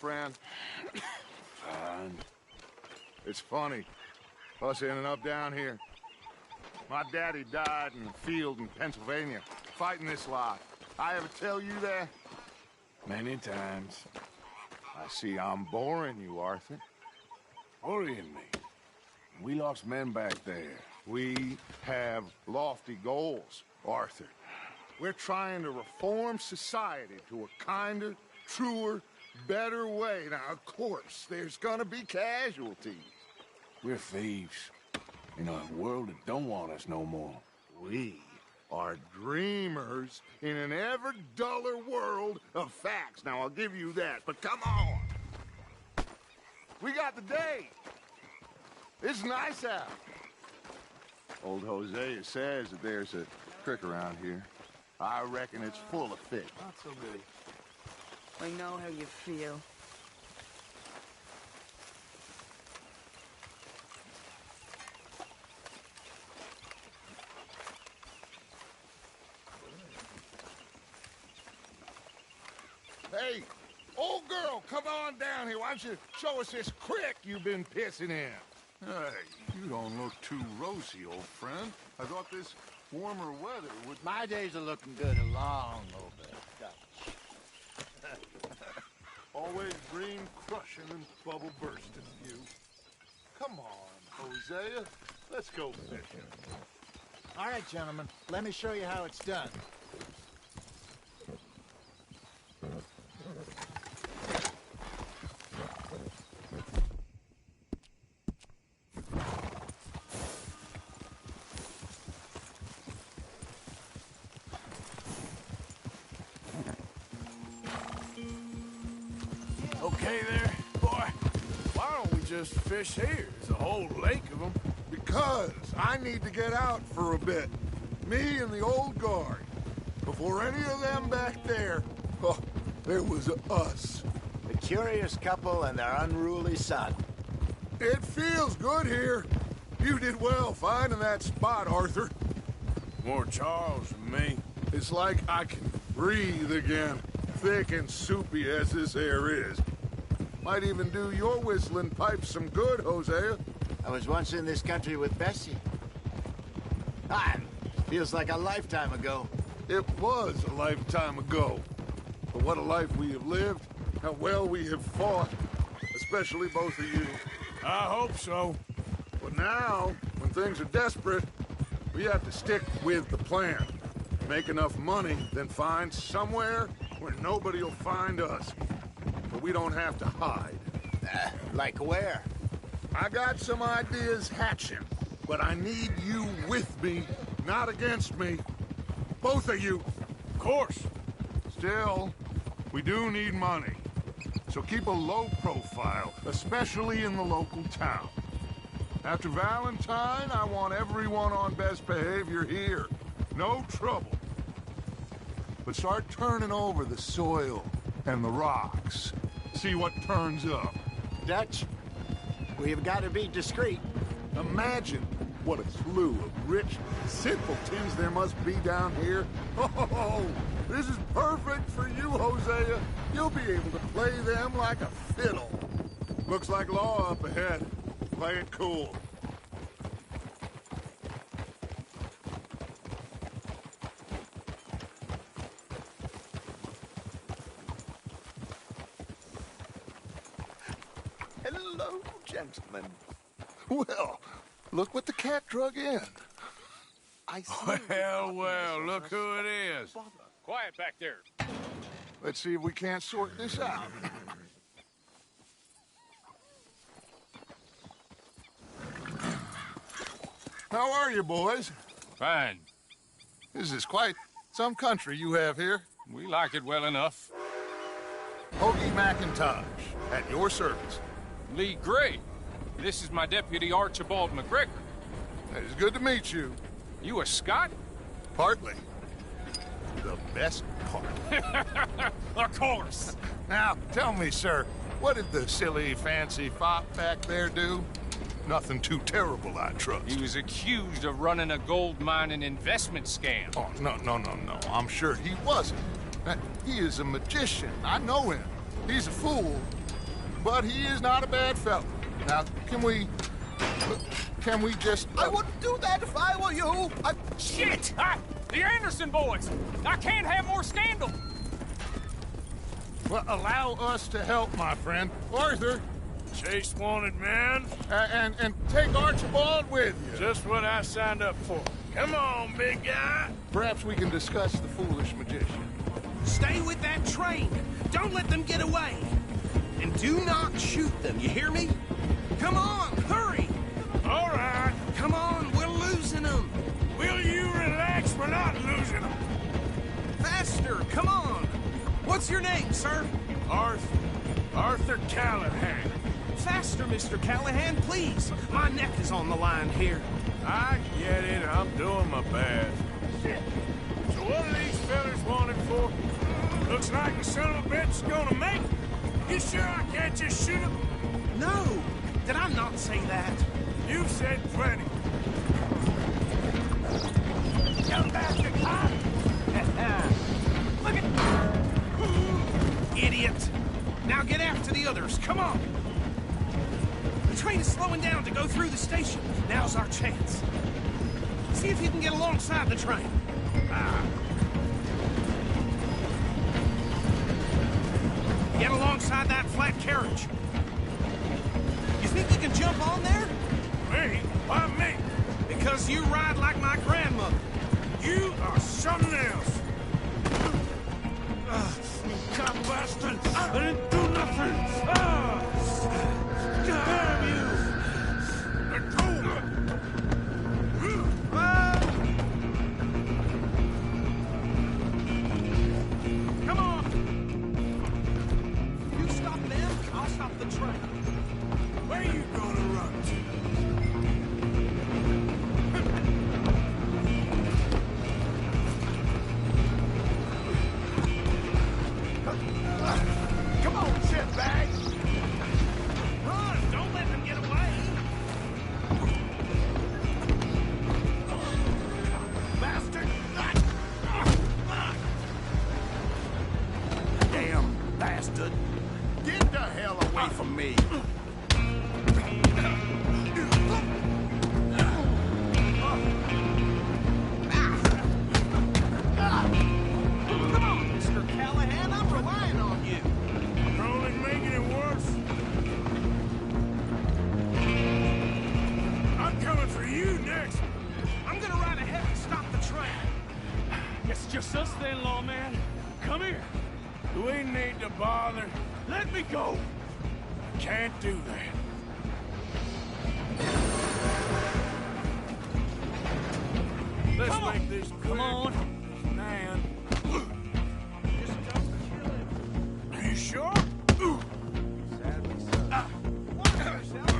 friend? Fine. It's funny, us ending up down here. My daddy died in the field in Pennsylvania, fighting this lot. I ever tell you that? Many times. I see I'm boring you, Arthur. Worrying me. We lost men back there. We have lofty goals, Arthur. We're trying to reform society to a kinder, truer, better way. Now, of course, there's gonna be casualties. We're thieves in a world that don't want us no more. We are dreamers in an ever duller world of facts. Now, I'll give you that, but come on. We got the day. It's nice out. Old Hosea says that there's a creek around here. I reckon it's full of fish. Not so good. I know how you feel. Hey, old girl, come on down here. Why don't you show us this creek you've been pissing in? Hey, you don't look too rosy, old friend. I thought this warmer weather would... My days are looking good along over. Always green crushing and bubble bursting, you. Come on, Hosea. Let's go fishing. All right, gentlemen. Let me show you how it's done. Okay there, boy. Why don't we just fish here? There's a whole lake of them. Because I need to get out for a bit. Me and the old guard. Before any of them back there, oh, there was us. The curious couple and their unruly son. It feels good here. You did well finding that spot, Arthur. More Charles than me. It's like I can breathe again. Thick and soupy as this air is. Might even do your whistling pipes some good, Hosea. I was once in this country with Bessie. Feels like a lifetime ago. It was a lifetime ago. But what a life we have lived. How well we have fought. Especially both of you. I hope so. But now, when things are desperate, we have to stick with the plan. Make enough money, then find somewhere where nobody will find us. But we don't have to hide. Like where? I got some ideas hatching, but I need you with me, not against me. Both of you. Of course. Still, we do need money. So keep a low profile, especially in the local town. After Valentine, I want everyone on best behavior here. No trouble. But start turning over the soil and the rocks. See what turns up. Dutch, we've got to be discreet. Imagine what a slew of rich simpletons there must be down here. Oh, this is perfect for you, Hosea. You'll be able to play them like a fiddle. Looks like law up ahead. Play it cool. Hello, gentlemen. Well, look what the cat drug in. Well, look who it is. Quiet back there. Let's see if we can't sort this out. How are you, boys? Fine. This is quite some country you have here. We like it well enough. Hoagie McIntosh, at your service. Lee Gray. This is my deputy Archibald McGregor. It's good to meet you. You a Scot? Partly. The best part. Of course. Now, tell me, sir, what did the silly, fancy fop back there do? Nothing too terrible, I trust. He was accused of running a gold mine and investment scam. Oh, no. I'm sure he wasn't. He is a magician. I know him. He's a fool, but he is not a bad fellow. Now, can we just... I wouldn't do that if I were you. Shit! The Anderson boys! I can't have more scandal! Well, allow us to help, my friend. Arthur, Chase wanted man. and take Archibald with you. Just what I signed up for. Come on, big guy. Perhaps we can discuss the foolish magician. Stay with that train. Don't let them get away. And do not shoot them, you hear me? Come on, hurry! All right. Come on, we're losing them. Will you relax? We're not losing them. Faster, come on. What's your name, sir? Arthur Callahan. Faster, Mr. Callahan, please. My neck is on the line here. I get it. I'm doing my best. Shit. So what are these fellas wanted for? Looks like the son of a bitch is gonna make it. You sure I can't just shoot him? No, did I not say that? You said plenty. Young bastard, huh? Look at... Idiot. Now get after the others, come on. The train is slowing down to go through the station. Now's our chance. See if you can get alongside the train. Get alongside that flat carriage. You think you can jump on there? Me? Why me? Because you ride like my grandmother. You are something else. Cop bastard! I didn't do nothing! Damn you! Let go! Come on! You stop them, I'll stop the train. Where you gonna run to? Come on, shitbag! Run! Don't let them get away! Bastard! Damn bastard! Get the hell away from me. Come on, Mr. Callahan, I'm relying on you. You're only making it worse. I'm coming for you next. I'm gonna ride ahead and stop the train. It's just us then, lawman. Come here. We need to bother. Let me go. Can't do that. Let's Come on. make this clear. Come on. Man. Just don't kill him. Are you sure? Sadly so. Watch yourself.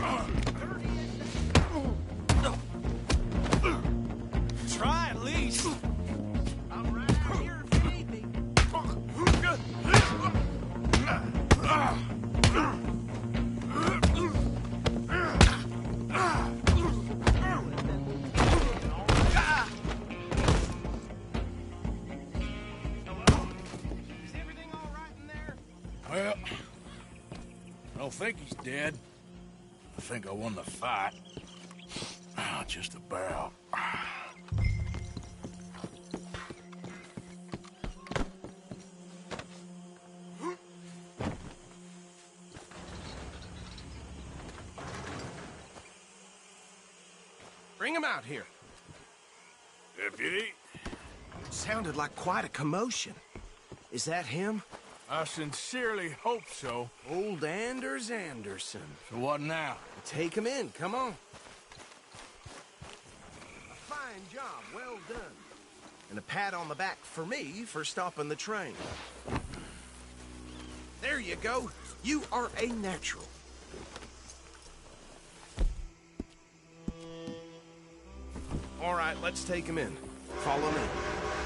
Try at least. I'm right out here if you need me. Is everything all right in there? Well, I don't think he's dead. I think I won the fight. Just about. Bring him out here. Deputy, Sounded like quite a commotion. Is that him? I sincerely hope so. Old Anders Anderson. So what now? Take him in, come on. A fine job, well done. And a pat on the back for me for stopping the train. There you go. You are a natural. All right, let's take him in. Follow me.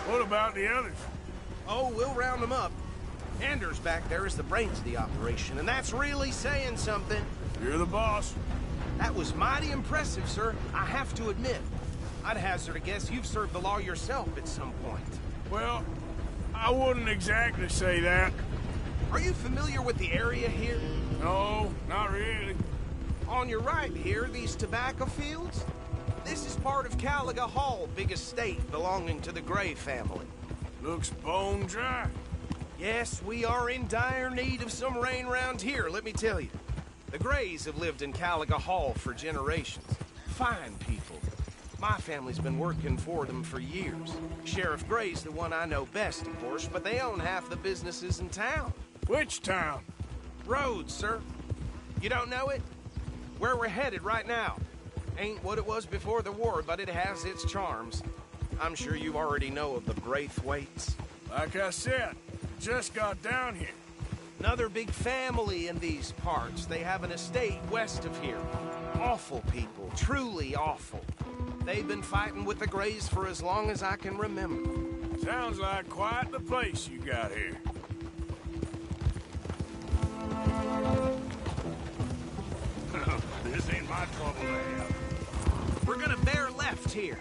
What about the others? Oh, we'll round them up. Anders back there is the brains of the operation, and that's really saying something. You're the boss. That was mighty impressive, sir. I have to admit. I'd hazard a guess you've served the law yourself at some point. Well, I wouldn't exactly say that. Are you familiar with the area here? No, on your right here, these tobacco fields, this is part of Caliga Hall, big estate belonging to the Gray family. Looks bone dry. Yes, we are in dire need of some rain round here, let me tell you. The Grays have lived in Caliga Hall for generations. Fine people. My family's been working for them for years. Sheriff Gray's the one I know best, of course, but they own half the businesses in town. Which town? Rhodes, sir. You don't know it? Where we're headed right now. Ain't what it was before the war, but it has its charms. I'm sure you already know of the Braithwaites. Like I said, just got down here. Another big family in these parts. They have an estate west of here. Awful people, truly awful. They've been fighting with the Grays for as long as I can remember. Sounds like quite the place you got here. This ain't my trouble to have. We're gonna bear left here.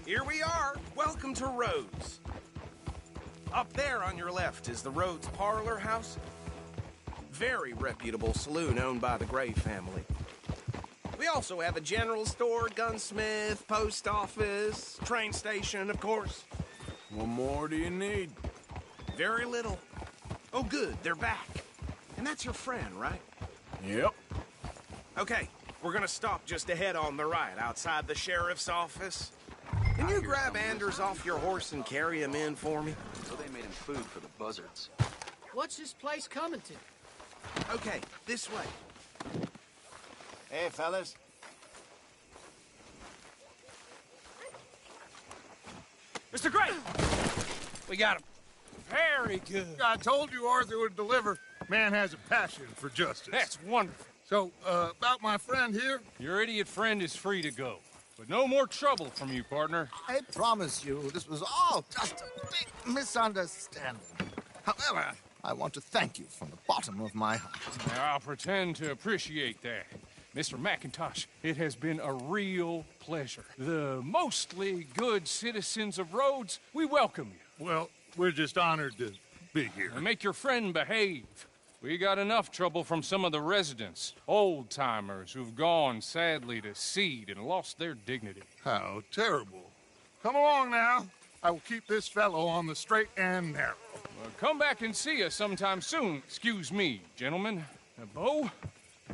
Here we are. Welcome to Rhodes. Up there on your left is the Rhodes Parlor House. Very reputable saloon owned by the Gray family. We also have a general store, gunsmith, post office, train station, of course. What more do you need? Very little. Oh, good, they're back. And that's your friend, right? Yep. Okay, we're gonna stop just ahead on the right, outside the sheriff's office. Can you grab Anders off your horse and carry him in for me? So they made him food for the buzzards. What's this place coming to? Okay, this way. Hey, fellas. Mr. Gray! We got him. Very good. I told you Arthur would deliver. Man has a passion for justice. That's wonderful. So, about my friend here? Your idiot friend is free to go. But no more trouble from you, partner. I promise you, this was all just a big misunderstanding. However, I want to thank you from the bottom of my heart. I'll pretend to appreciate that. Mr. McIntosh, it has been a real pleasure. The mostly good citizens of Rhodes, we welcome you. Well, we're just honored to be here. And make your friend behave. We got enough trouble from some of the residents, old-timers who've gone, sadly, to seed and lost their dignity. How terrible. Come along now. I will keep this fellow on the straight and narrow. Come back and see us sometime soon. Excuse me, gentlemen. Bo,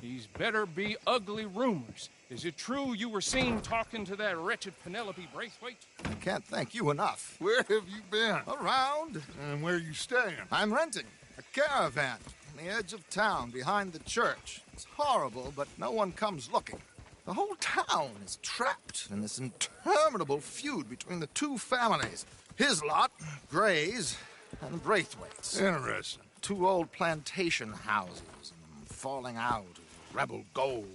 these better be ugly rumors. Is it true you were seen talking to that wretched Penelope Braithwaite? I can't thank you enough. Where have you been? Around. And where you staying? I'm renting a caravan on the edge of town behind the church. It's horrible, but no one comes looking. The whole town is trapped in this interminable feud between the two families. His lot, Gray's, and Braithwaite's. Interesting. Two old plantation houses, and falling out, rebel gold,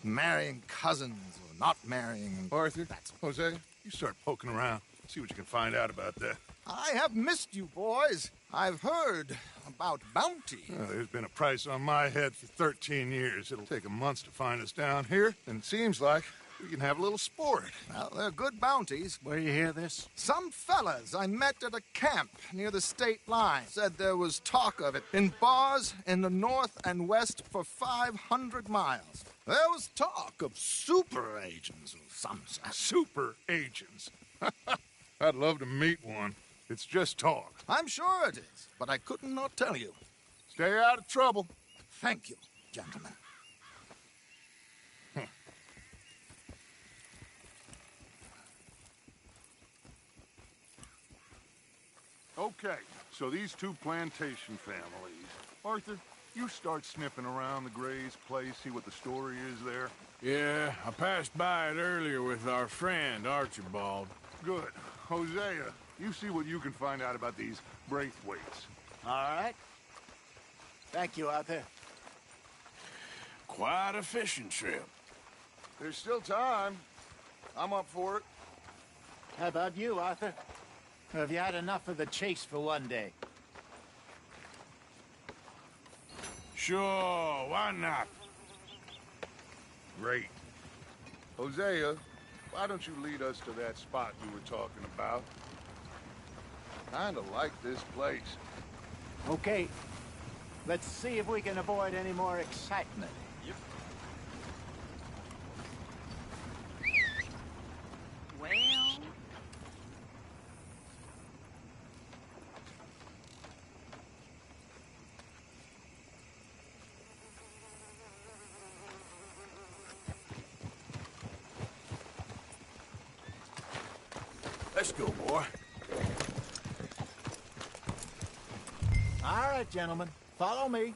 and marrying cousins or not marrying. And Arthur, Jose, you start poking around. See what you can find out about that. I have missed you, boys. I've heard about bounty. Well, there's been a price on my head for 13 years. It'll take a month to find us down here, and it seems like we can have a little sport. Well, they're good bounties. Where you hear this? Some fellas I met at a camp near the state line said there was talk of it in bars in the north and west for 500 miles. There was talk of super agents of some sort. Super agents. I'd love to meet one. It's just talk. I'm sure it is, but I couldn't not tell you. Stay out of trouble. Thank you, gentlemen. Okay, so these two plantation families. Arthur, you start sniffing around the Gray's place, see what the story is there. Yeah, I passed by it earlier with our friend, Archibald. Good. Hosea, you see what you can find out about these Braithwaites. All right. Thank you, Arthur. Quite a fishing trip. There's still time. I'm up for it. How about you, Arthur? Or have you had enough of the chase for one day? Sure, why not? Great. Hosea, why don't you lead us to that spot you were talking about? Kinda like this place. Okay. Let's see if we can avoid any more excitement. Well... Let's go, boy. All right, gentlemen. Follow me.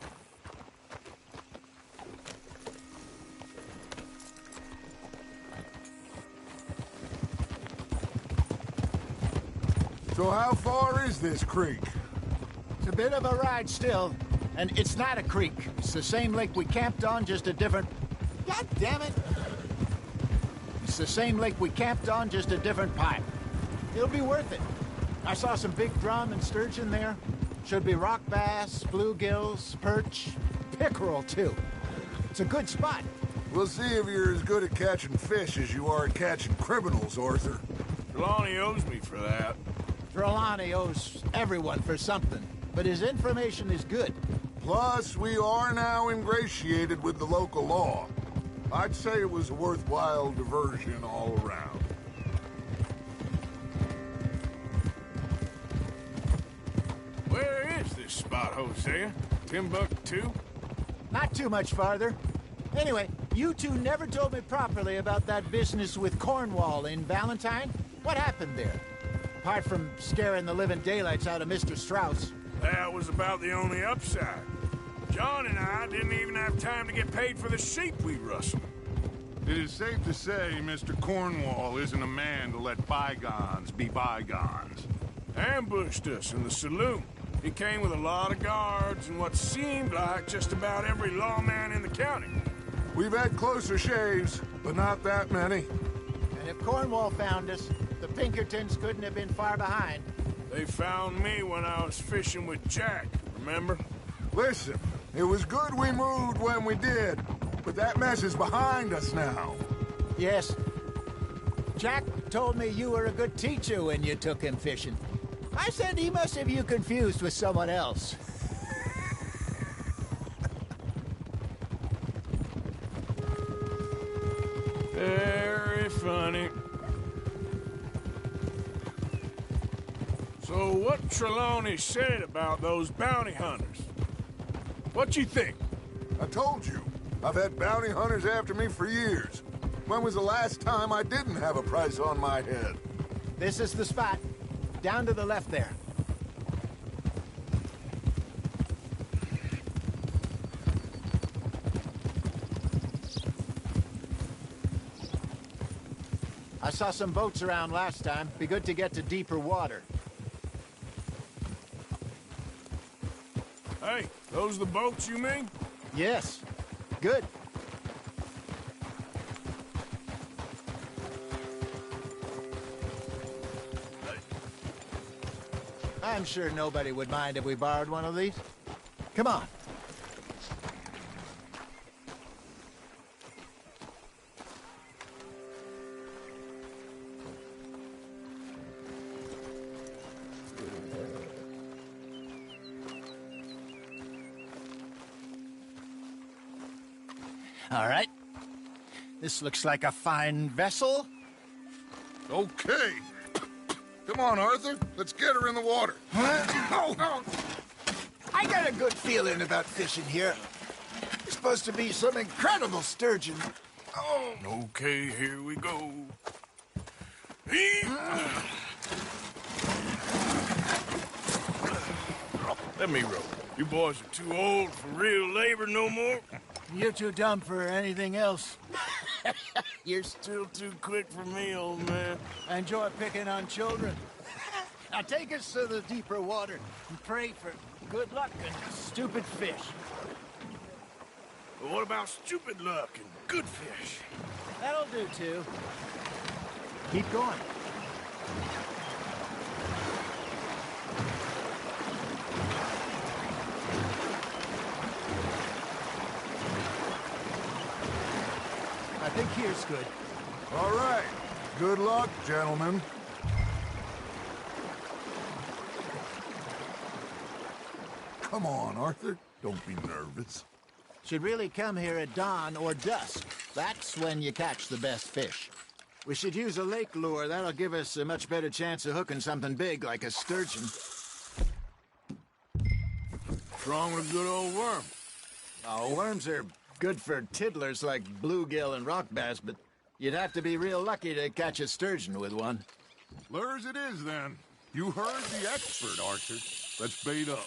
So how far is this creek? It's a bit of a ride still, and it's not a creek. It's the same lake we camped on, just a different... God damn it! It's the same lake we camped on, just a different pipe. It'll be worth it. I saw some big drum and sturgeon there. Should be rock bass, bluegills, perch, pickerel, too. It's a good spot. We'll see if you're as good at catching fish as you are at catching criminals, Arthur. Trelawney owes me for that. Trelawney owes everyone for something, but his information is good. Plus, we are now ingratiated with the local law. I'd say it was a worthwhile diversion all around. Where is this spot, Hosea? Timbuktu? Not too much farther. Anyway, you two never told me properly about that business with Cornwall in Valentine. What happened there? Apart from scaring the living daylights out of Mr. Strauss. That was about the only upside. John and I didn't even have time to get paid for the sheep we rustled. It is safe to say Mr. Cornwall isn't a man to let bygones be bygones. Ambushed us in the saloon. He came with a lot of guards and what seemed like just about every lawman in the county. We've had closer shaves, but not that many. And if Cornwall found us, the Pinkertons couldn't have been far behind. They found me when I was fishing with Jack, remember? Listen, it was good we moved when we did, but that mess is behind us now. Yes. Jack told me you were a good teacher when you took him fishing. I said he must have you confused with someone else. Very funny. So what Trelawney said about those bounty hunters? What you think? I told you, I've had bounty hunters after me for years. When was the last time I didn't have a price on my head? This is the spot. Down to the left there. I saw some boats around last time. Be good to get to deeper water. Hey, those the boats you mean? Yes. Good. I'm sure nobody would mind if we borrowed one of these. Come on. All right. This looks like a fine vessel. Okay. Come on, Arthur. Let's get her in the water. Oh. I got a good feeling about fishing here. There's supposed to be some incredible sturgeon. Oh. Okay, here we go. Let me row. You boys are too old for real labor no more. You're too dumb for anything else. You're still too quick for me, old man. I enjoy picking on children. Now take us to the deeper water and pray for good luck and stupid fish. But what about stupid luck and good fish? That'll do, too. Keep going. I think here's good. All right. Good luck, gentlemen. Come on, Arthur. Don't be nervous. Should really come here at dawn or dusk. That's when you catch the best fish. We should use a lake lure. That'll give us a much better chance of hooking something big like a sturgeon. What's wrong with a good old worm? Oh, worms are good for tiddlers like bluegill and rock bass, but you'd have to be real lucky to catch a sturgeon with one. Lures it is, then. You heard the expert, Arthur. Let's bait up.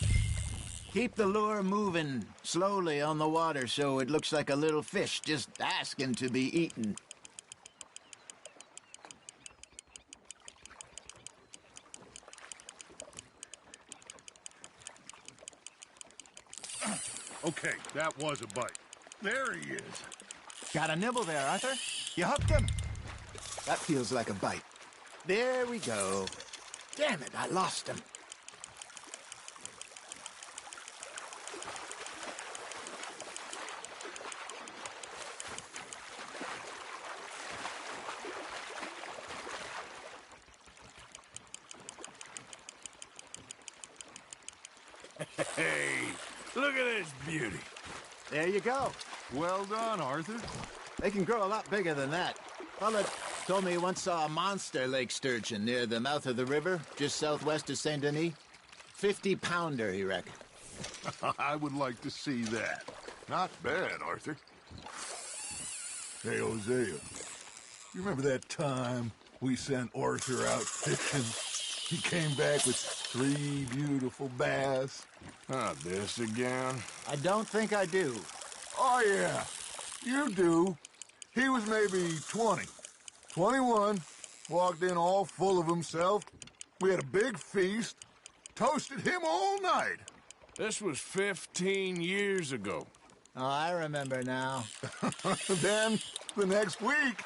Keep the lure moving slowly on the water so it looks like a little fish just asking to be eaten. Okay, that was a bite. There he is. Got a nibble there, Arthur. You hooked him. That feels like a bite. There we go. Damn it, I lost him. Hey, look at this beauty. There you go. Well done, Arthur. They can grow a lot bigger than that. Fella told me he once saw a monster lake sturgeon near the mouth of the river, just southwest of Saint Denis. 50-pounder, he reckoned. I would like to see that. Not bad, Arthur. Hey, Hosea. You remember that time we sent Arthur out fishing? He came back with 3 beautiful bass. Not this again. I don't think I do. Oh, yeah. You do. He was maybe 20. 21. Walked in all full of himself. We had a big feast. Toasted him all night. This was 15 years ago. Oh, I remember now. Then, the next week,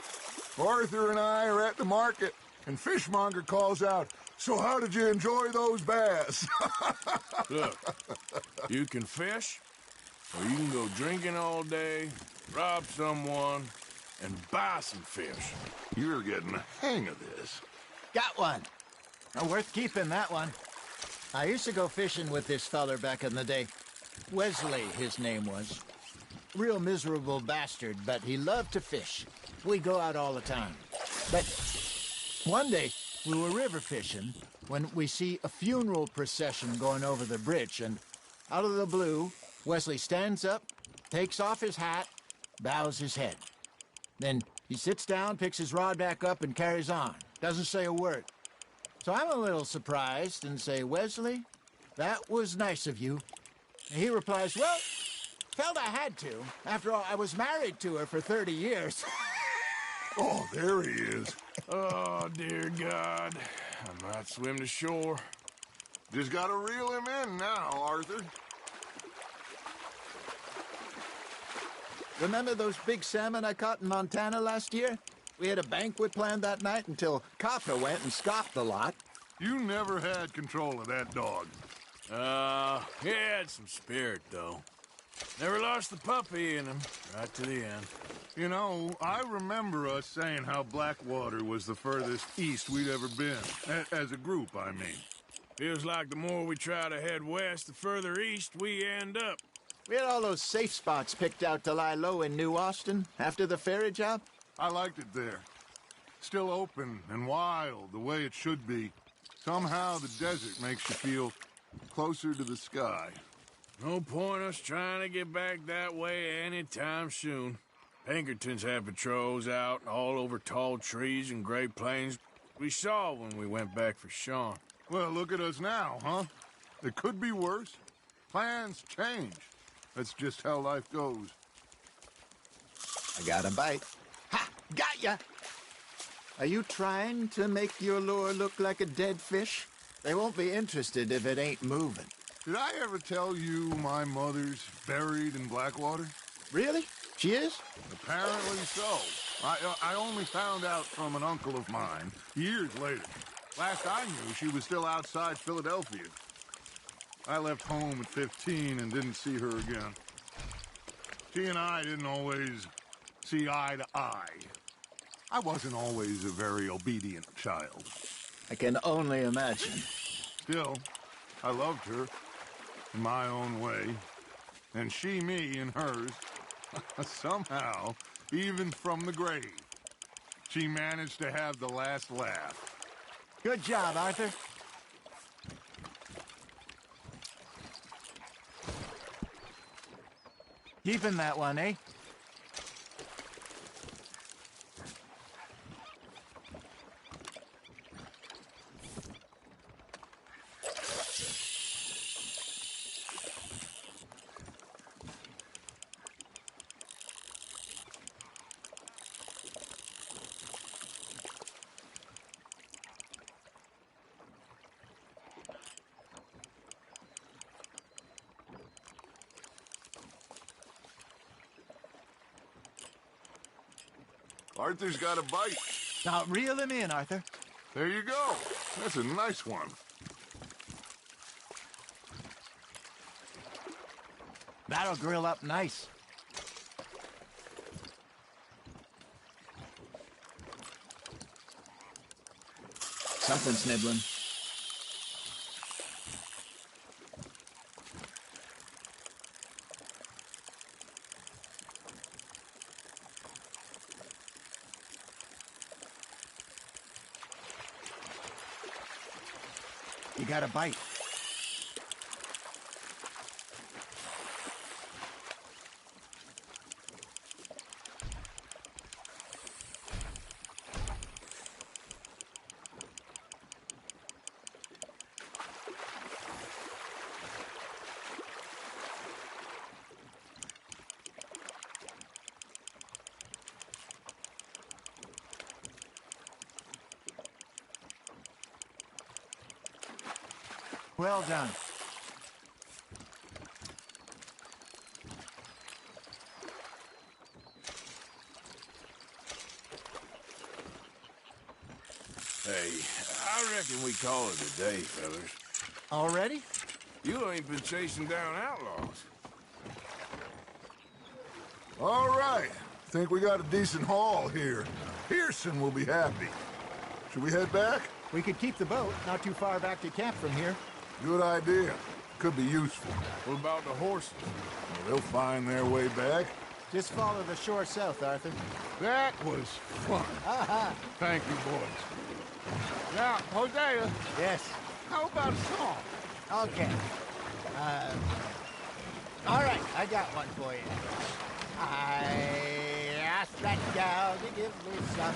Arthur and I are at the market, and Fishmonger calls out, "So how did you enjoy those bass?" Look, you can fish, or you can go drinking all day, rob someone, and buy some fish. You're getting the hang of this. Got one. Oh, worth keeping, that one. I used to go fishing with this feller back in the day. Wesley, his name was. Real miserable bastard, but he loved to fish. We'd go out all the time. But one day, we were river fishing when we see a funeral procession going over the bridge, and out of the blue, Wesley stands up, takes off his hat, bows his head. Then he sits down, picks his rod back up, and carries on. Doesn't say a word. So I'm a little surprised and say, "Wesley, that was nice of you." And he replies, "Well, felt I had to. After all, I was married to her for 30 years. Oh, there he is. Oh, dear God. I might swim to shore. Just gotta reel him in now, Arthur. Remember those big salmon I caught in Montana last year? We had a banquet planned that night until Copper went and scoffed the lot. You never had control of that dog. He had some spirit, though. Never lost the puppy in him, right to the end. You know, I remember us saying how Blackwater was the furthest east we'd ever been. As a group, I mean. Feels like the more we try to head west, the further east we end up. We had all those safe spots picked out to lie low in New Austin after the ferry job. I liked it there. Still open and wild, the way it should be. Somehow the desert makes you feel closer to the sky. No point us trying to get back that way anytime soon. Pinkertons have patrols out all over tall trees and Great Plains. We saw when we went back for Sean. Well, look at us now, huh? It could be worse. Plans change. That's just how life goes. I got a bite. Ha! Got ya! Are you trying to make your lure look like a dead fish? They won't be interested if it ain't moving. Did I ever tell you my mother's buried in Blackwater? Really? She is? Apparently so. I only found out from an uncle of mine years later. Last I knew, she was still outside Philadelphia. I left home at 15 and didn't see her again. She and I didn't always see eye to eye. I wasn't always a very obedient child. I can only imagine. Still, I loved her in my own way, and she me in hers. Somehow, even from the grave, she managed to have the last laugh. Good job, Arthur. Keeping that one, eh? Arthur's got a bite. Now reel him in, Arthur. There you go. That's a nice one. That'll grill up nice. Something's nibbling. You got a bite. Well done. Hey, I reckon we call it a day, fellas. Already? You ain't been chasing down outlaws. All right. Think we got a decent haul here. Pearson will be happy. Should we head back? We could keep the boat not too far back to camp from here. Good idea. Could be useful. What about the horses? Well, they'll find their way back. Just follow the shore south, Arthur. That was fun. Thank you, boys. Now, Hosea, Yes. how about a song? Okay. All right, I got one for you. I asked that gal to give me some.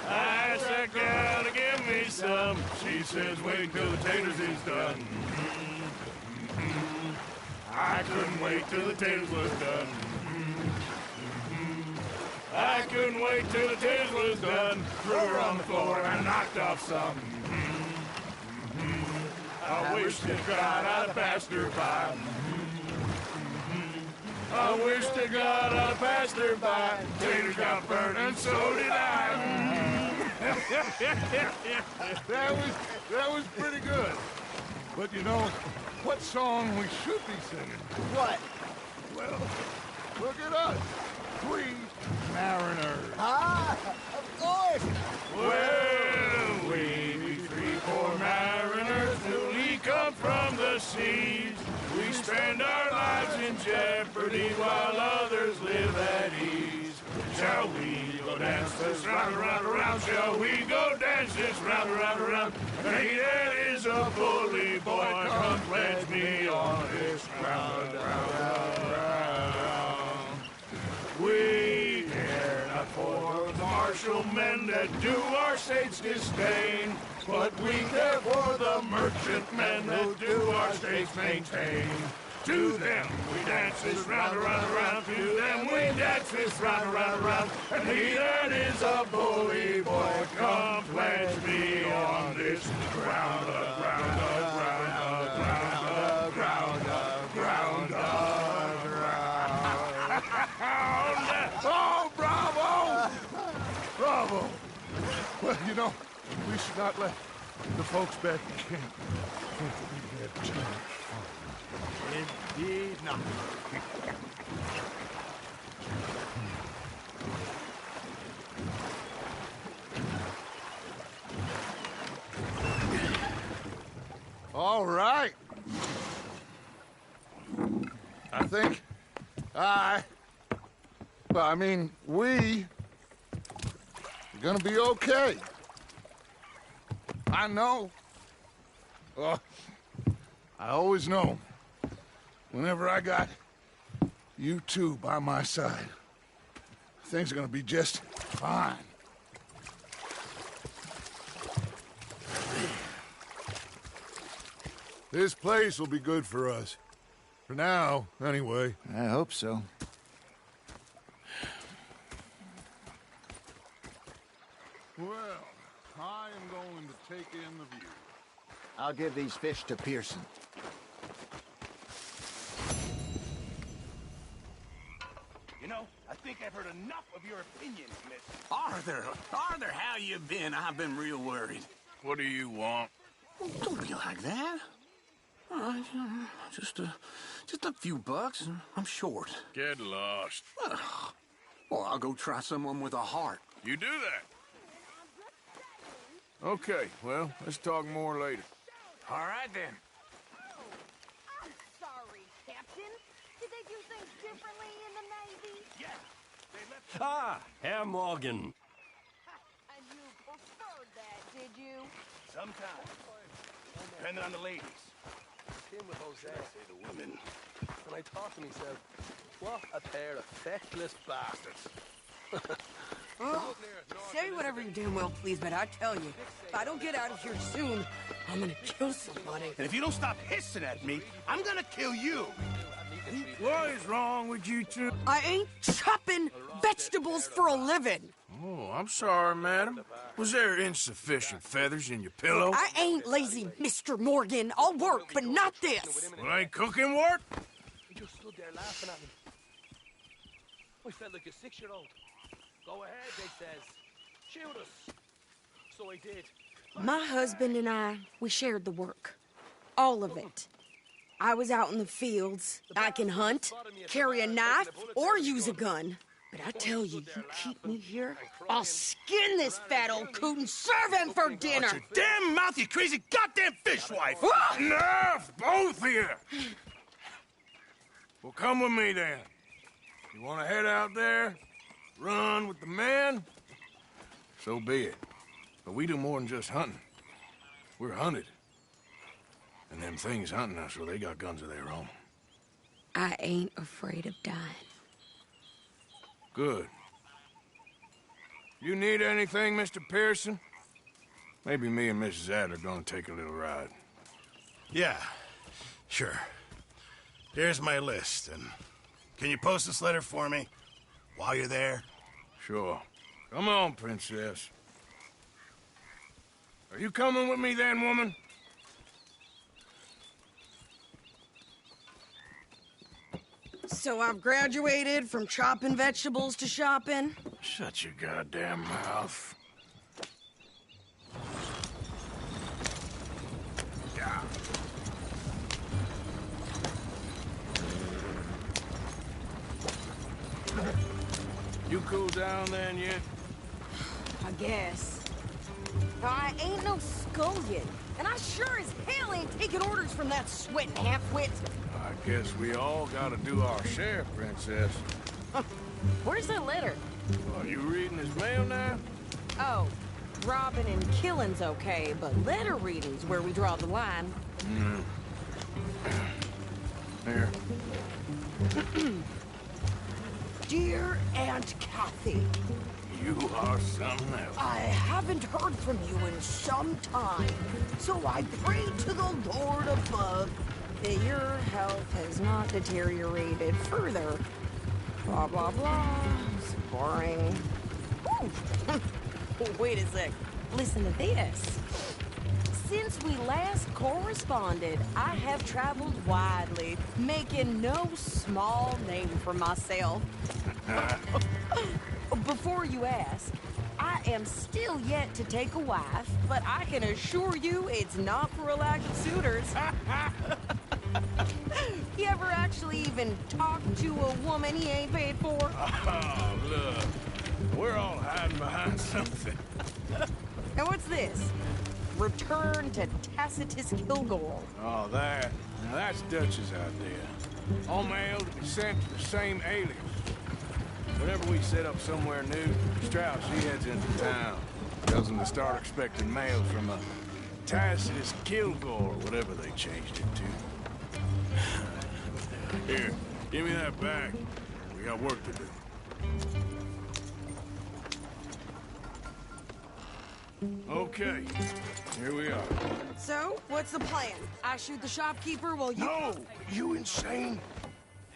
I asked that gal to give me some. She says, wait till the taters is done. I couldn't wait till the taters was done. I couldn't wait till the taters was done. Threw her on the floor and knocked off some. I wish to God I'd passed her by. I wish to God I'd passed her by. Taters got burned and so did I. That was pretty good. But you know, what song we should be singing? What? Well, look at us. Three mariners. Ah, of course. Well, we three poor mariners newly come from the seas. We spend our lives in jeopardy while others live at ease. Shall we go dance this round, around, around? Shall we go dance this round, around, around? Hey, there is a bully boy, come pledge me on this round, round, round, round. We care not for the martial men that do our state's disdain, but we care for the merchant men that do our state's maintain. To them we dance this round, around, around. To them we dance this round, around, around. And he that is a bully boy, come pledge me on this ground, ground, ground, ground, ground, ground, ground. Oh, bravo! Bravo! Well, you know, we should not let the folks back in camp be dead too much. Indeed not. All right. I think we are gonna be okay. I know. I always know. Whenever I got you two by my side, things are gonna be just fine. This place will be good for us. For now, anyway. I hope so. Well, I am going to take in the view. I'll give these fish to Pearson. You know, I think I've heard enough of your opinions, Miss. Arthur, how you been? I've been real worried. What do you want? Don't be like that. All right, just a few bucks, and I'm short. Get lost. Well, I'll go try someone with a heart. You do that. Okay, well, let's talk more later. All right, then. I'm sorry, Captain. Did they do things differently in the Navy? Yeah, they left. Ah, Herr Morgan. And you preferred that, did you? Sometimes, depending on the ladies. Him with Jose, say the women. And I thought to myself, what a pair of feckless bastards. Oh, say whatever you damn well please, but I tell you, if I don't get out of here soon, I'm gonna kill somebody. And if you don't stop hissing at me, I'm gonna kill you. What is wrong with you two? I ain't chopping vegetables for a living. Oh, I'm sorry, madam. Was there insufficient feathers in your pillow? I ain't lazy, Mr. Morgan. I'll work, but not this. Well, ain't cooking work? He just stood there laughing at me. I felt like a 6-year-old. Go ahead, they says. Shoot us. So I did. My husband and I, we shared the work. All of it. I was out in the fields. I can hunt, carry a knife, or use a gun. But I tell you, you keep me here, I'll skin this fat old coot and serve him for dinner. Watch your damn mouth, you crazy goddamn fishwife! Enough, both of you! Well, come with me, then. You want to head out there, run with the men? So be it. But we do more than just hunting. We're hunted. And them things hunting us, well, they got guns of their own. I ain't afraid of dying. Good. You need anything, Mr. Pearson? Maybe me and Mrs. Adler gonna take a little ride. Yeah, sure. Here's my list, and can you post this letter for me while you're there? Sure. Come on, Princess. Are you coming with me then, woman? So I've graduated from chopping vegetables to shopping? Shut your goddamn mouth. Yeah. You cool down then yet? I guess. I ain't no scullion, and I sure as hell ain't taking orders from that sweating half-wit. I guess we all gotta do our share, Princess. Where's that letter? Are you reading his mail now? Oh, robbing and killing's okay, but letter reading's where we draw the line. Here. Dear Aunt Kathy, You are something else. I haven't heard from you in some time, so I pray to the Lord above that your health has not deteriorated further. Blah, blah, blah. It's boring. Ooh. Wait a sec. Listen to this. Since we last corresponded, I have traveled widely, making no small name for myself. Before you ask, I am still yet to take a wife, but I can assure you it's not for a lack of suitors. You ever actually even talk to a woman he ain't paid for? Oh, look. We're all hiding behind something. And what's this? Return to Tacitus Kilgore. Oh, that. Now, that's Dutch's idea. All mail to be sent to the same alias. Whenever we set up somewhere new, Strauss, he heads into town. Tells them to start expecting mail from a Tacitus Kilgore, whatever they changed it to. Here, give me that back. We got work to do. Okay, here we are. So, what's the plan? I shoot the shopkeeper while you... No! You insane?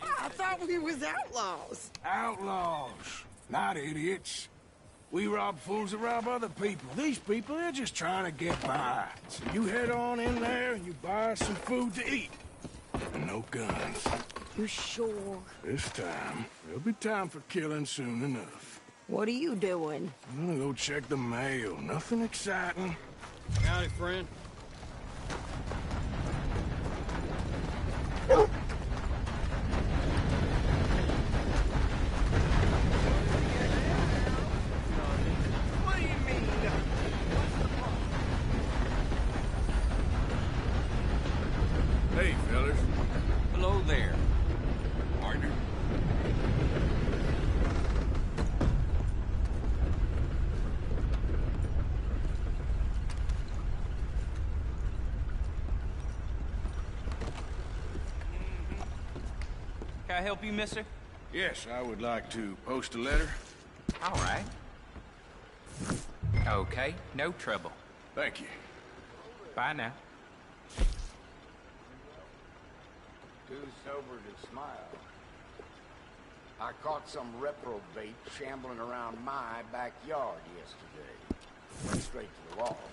I thought we was outlaws. Outlaws, not idiots. We rob fools that rob other people. These people, they're just trying to get by. So you head on in there and you buy some food to eat. And no guns. You sure? This time, there'll be time for killing soon enough. What are you doing? I'm gonna go check the mail. Nothing exciting. Howdy, friend. What do you mean? Hey, fellas. Hello there, partner. Can I help you, mister? Yes, I would like to post a letter. All right. Okay, no trouble. Thank you. Bye now. Too sober to smile. I caught some reprobate shambling around my backyard yesterday. Went straight to the law, of course.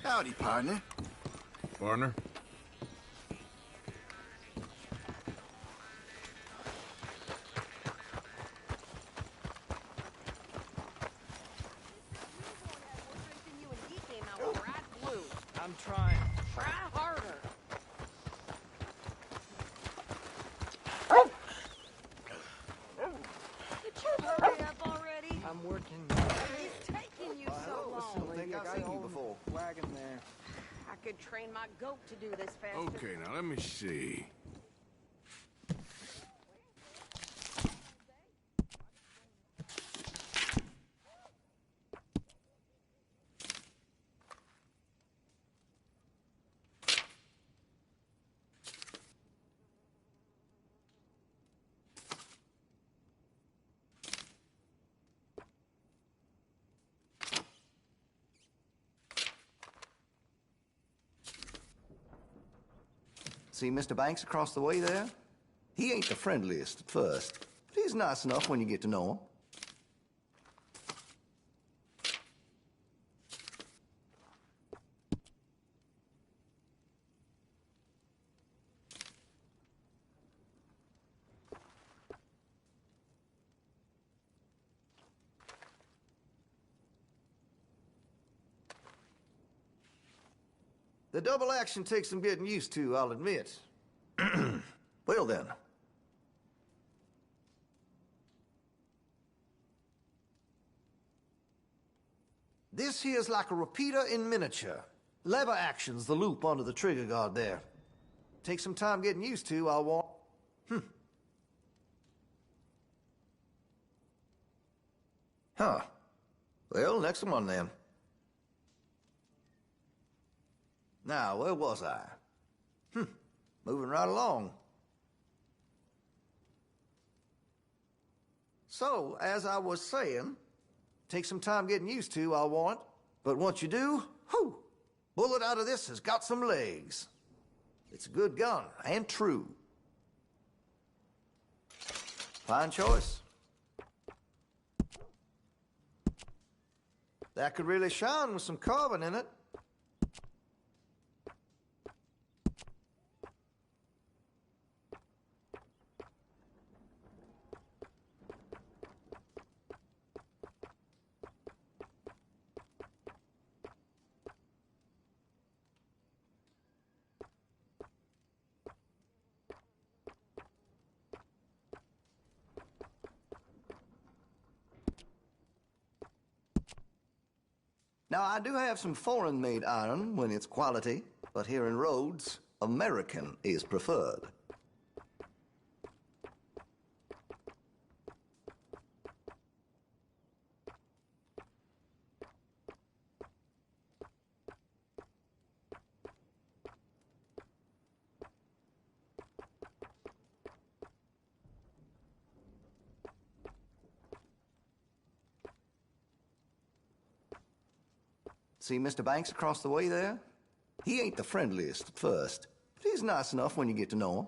Howdy, partner. Partner? I'm trying. Try harder. Did you hurry up already? I'm working. It's taking you so long. I think I've seen you before. Wagon there. I could train my goat to do this faster. Okay, now let me see. See Mr. Banks across the way there? He ain't the friendliest at first, but he's nice enough when you get to know him. The double action takes some getting used to, I'll admit. Well then. This here's like a repeater in miniature. Lever action's the loop under the trigger guard there. Takes some time getting used to, I'll warn. Huh. Well, next one then. Now, where was I? Moving right along. So, as I was saying, take some time getting used to, I'll warrant. But once you do, whew, bullet out of this has got some legs. It's a good gun, and true. Fine choice. That could really shine with some carbon in it. Now, I do have some foreign-made iron when it's quality, but here in Rhodes, American is preferred. See Mr. Banks across the way there? He ain't the friendliest at first, but he's nice enough when you get to know him.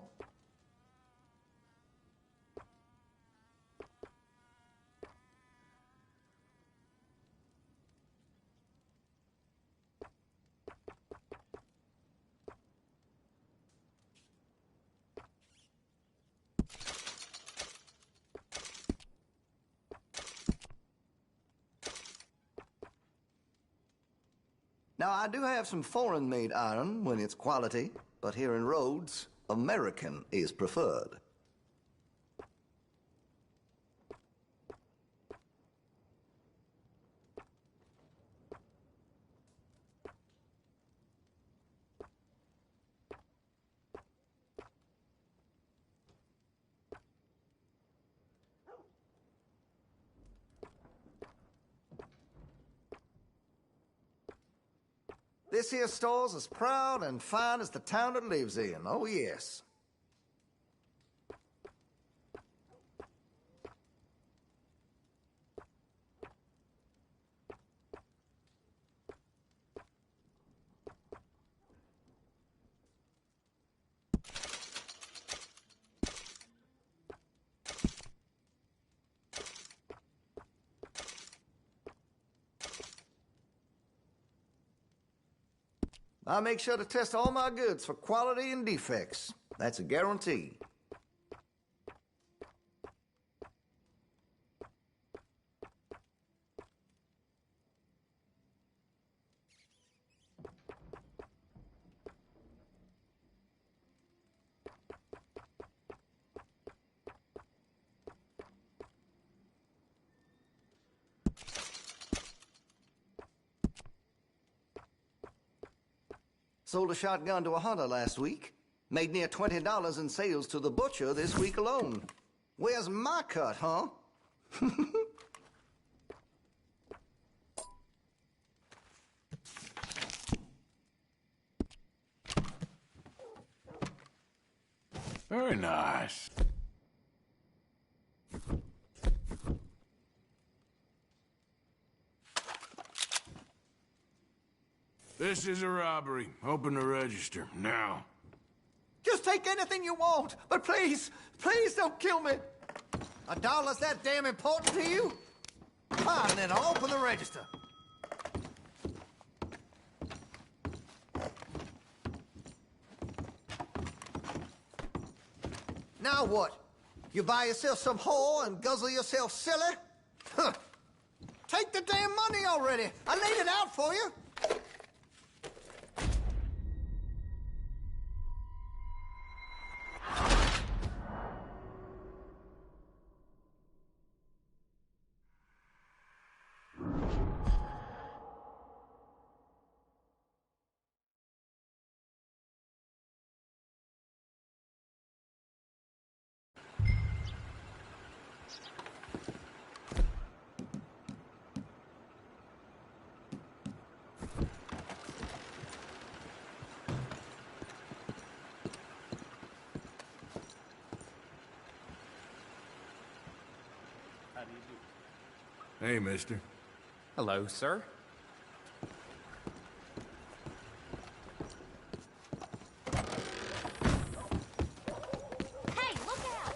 Now, I do have some foreign-made iron when it's quality, but here in Rhodes, American is preferred. This here store's as proud and fine as the town it lives in. Oh, yes. I make sure to test all my goods for quality and defects. That's a guarantee. Sold a shotgun to a hunter last week. Made near $20 in sales to the butcher this week alone. Where's my cut, huh? Very nice. This is a robbery. Open the register, now. Just take anything you want, but please, please don't kill me. $1's that damn important to you? Fine, then I'll open the register. Now what? You buy yourself some whore and guzzle yourself silly? Huh. Take the damn money already. I laid it out for you. Hey, mister. Hello, sir. Hey, look out!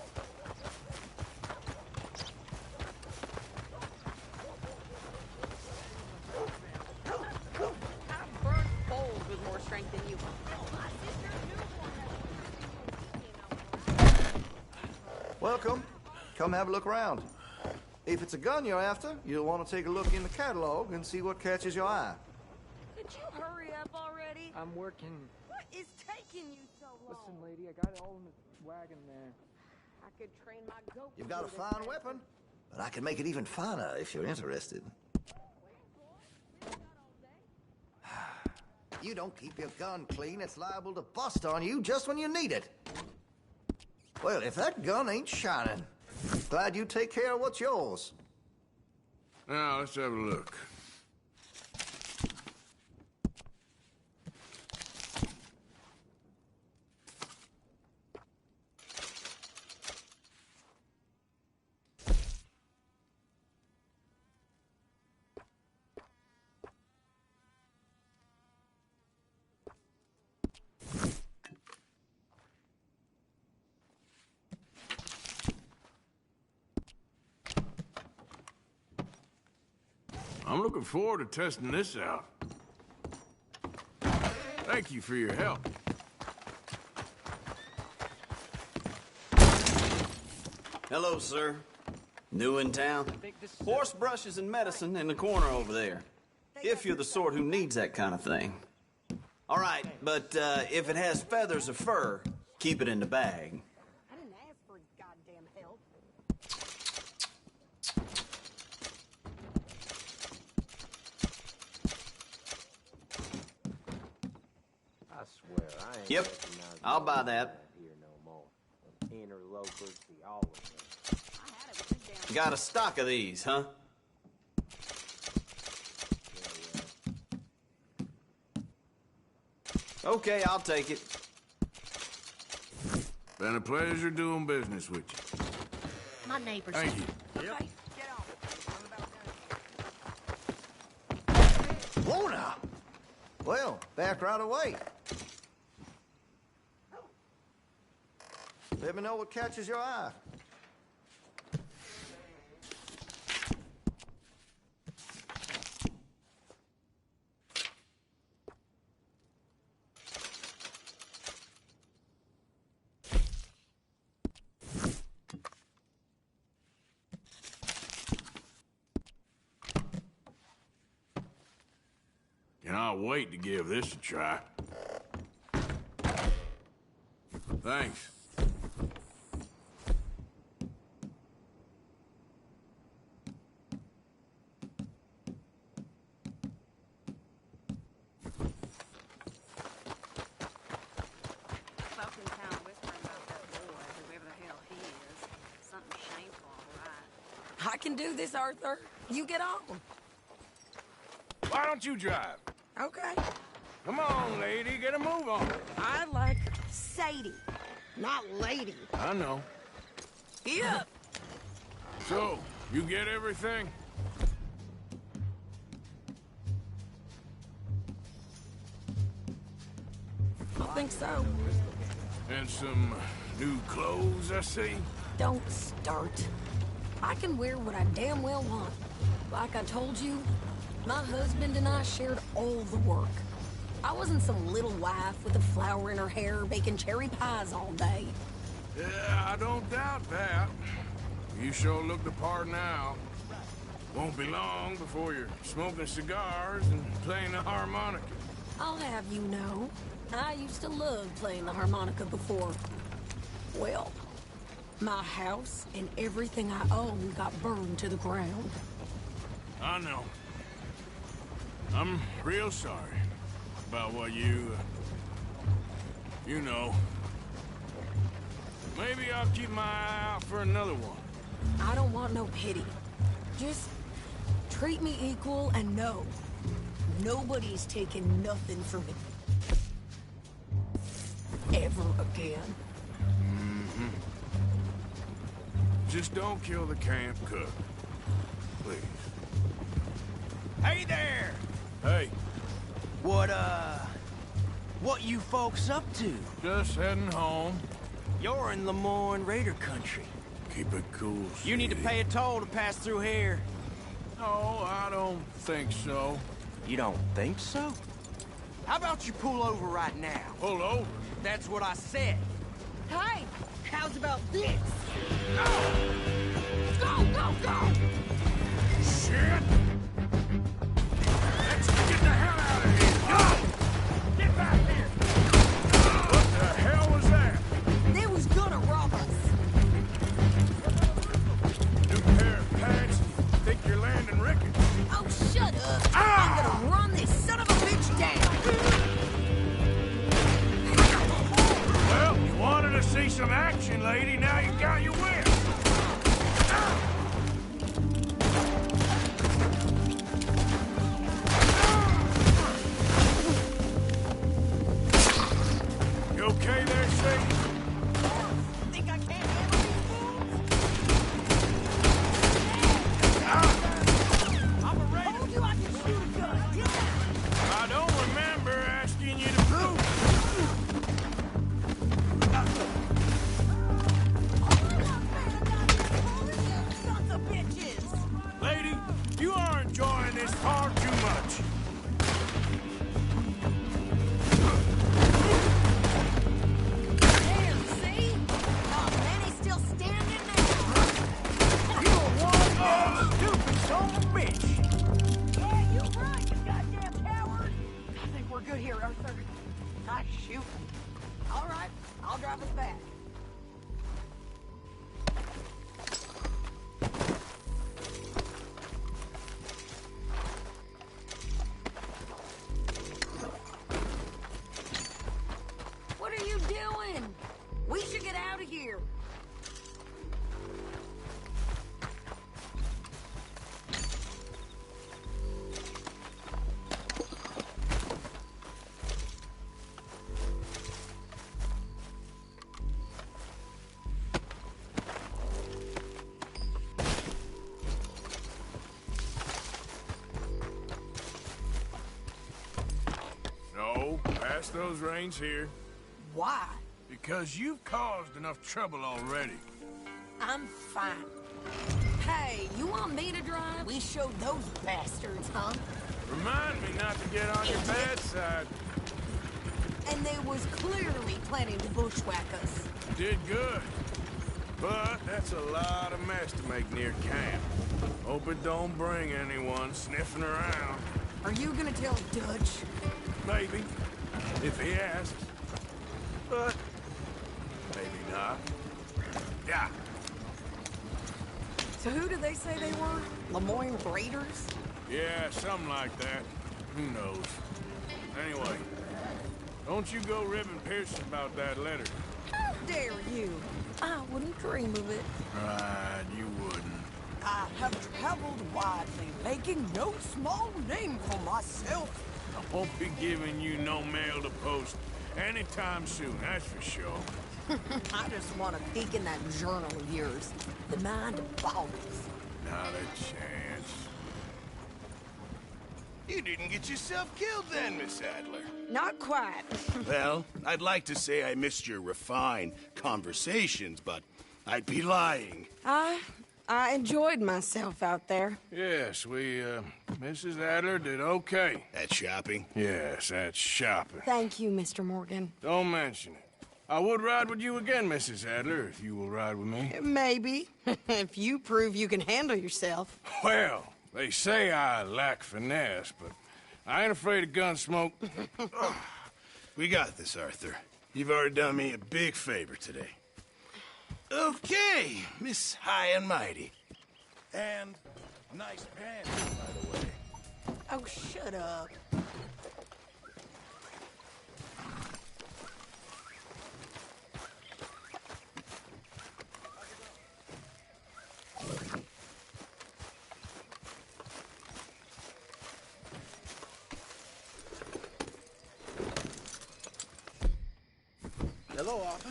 I've burned bowls with more strength than you. Welcome. Come have a look around. If it's a gun you're after, you'll want to take a look in the catalog and see what catches your eye. Could you hurry up already? I'm working. What is taking you so long? Listen, lady, I got it all in the wagon there. I could train my goat. You've got a fine weapon, but I can make it even finer if you're interested. You don't keep your gun clean, it's liable to bust on you just when you need it. Well, if that gun ain't shining, glad you take care of what's yours. Now, let's have a look. I'm looking forward to testing this out. Thank you for your help. Hello, sir. New in town? Horse brushes and medicine in the corner over there. If you're the sort who needs that kind of thing. All right, but if it has feathers or fur, keep it in the bag. I didn't ask for goddamn help. I swear, I ain't Yep, I'll buy that. here no more. Interlopers, the all of them. Got a stock of these, huh? Okay, I'll take it. Been a pleasure doing business with you. My neighbors. Thank you. Yep. Whoa now! Well, back right away. Let me know what catches your eye. Cannot wait to give this a try. Thanks. Folk in town whispering about that boy, whoever the hell he is. Something shameful, all right. I can do this, Arthur. You get on. Why don't you drive? Okay. Come on, lady, get a move on. I like Sadie, not lady. I know. Yep. So, you get everything? I think so. And some new clothes, I see? Don't start. I can wear what I damn well want. Like I told you, my husband and I shared all the work. I wasn't some little wife with a flower in her hair baking cherry pies all day. Yeah, I don't doubt that. You sure look the part now. Won't be long before you're smoking cigars and playing the harmonica. I'll have you know, I used to love playing the harmonica before. Well, my house and everything I own got burned to the ground. I know. I'm real sorry about what you know. Maybe I'll keep my eye out for another one. I don't want no pity. Just treat me equal and know nobody's taking nothing from me. Ever again. Mm-hmm. Just don't kill the camp cook. Please. Hey there! Hey. What you folks up to? Just heading home. You're in Lemoyne Raider country. Keep it cool, You need to sweetie. pay a toll to pass through here. No, I don't think so. You don't think so? How about you pull over right now? Pull over? That's what I said. Hey, how's about this? Go, go, go! Shit! Let's get the hell out of here! Go! Get back here! What the hell was that? They was gonna rob us. New pair of pants? Think you're landing Ricketts? Oh, shut up. I'm gonna run this son of a bitch down. me some action, lady. Now you got your whip. You okay there, Sadie? Think I can't handle these fools? I'm a raider. Told you I can shoot a gun. Get out. I don't remember asking you to prove. Sons of bitches. Lady, you are enjoying this far too much. There, see? Oh, man, he's still standing there. You're one stupid son of a bitch. Yeah, you're right, you goddamn coward. I think we're good here, Arthur. Nice shooting. All right, I'll drive us back. What are you doing? We should get out of here. No, pass those reins here. Why? Because you've caused enough trouble already. I'm fine. Hey, you want me to drive? We showed those bastards, huh? Remind me not to get on your bad side. And they was clearly planning to bushwhack us. Did good. But that's a lot of mess to make near camp. Hope it don't bring anyone sniffing around. Are you gonna tell Dutch? Maybe, if he asks. But maybe not. Yeah. So who did they say they were? Lemoyne Raiders? Yeah, something like that. Who knows? Anyway, don't you go ribbing Pearson about that letter. How dare you? I wouldn't dream of it. Right, you wouldn't. I have traveled widely, making no small name for myself. I won't be giving you no mail to post anytime soon, that's for sure. I just want to peek in that journal of yours. The mind boggles. Not a chance. You didn't get yourself killed then, Miss Adler. Not quite. Well, I'd like to say I missed your refined conversations, but I'd be lying. I enjoyed myself out there. Yes, Mrs. Adler did okay. At shopping? Yes, at shopping. Thank you, Mr. Morgan. Don't mention it. I would ride with you again, Mrs. Adler, if you will ride with me. Maybe. If you prove you can handle yourself. Well, they say I lack finesse, but I ain't afraid of gun smoke. We got this, Arthur. You've already done me a big favor today. Okay, Miss High and Mighty. And nice pants, by the way. Oh, shut up. Hello, Arthur.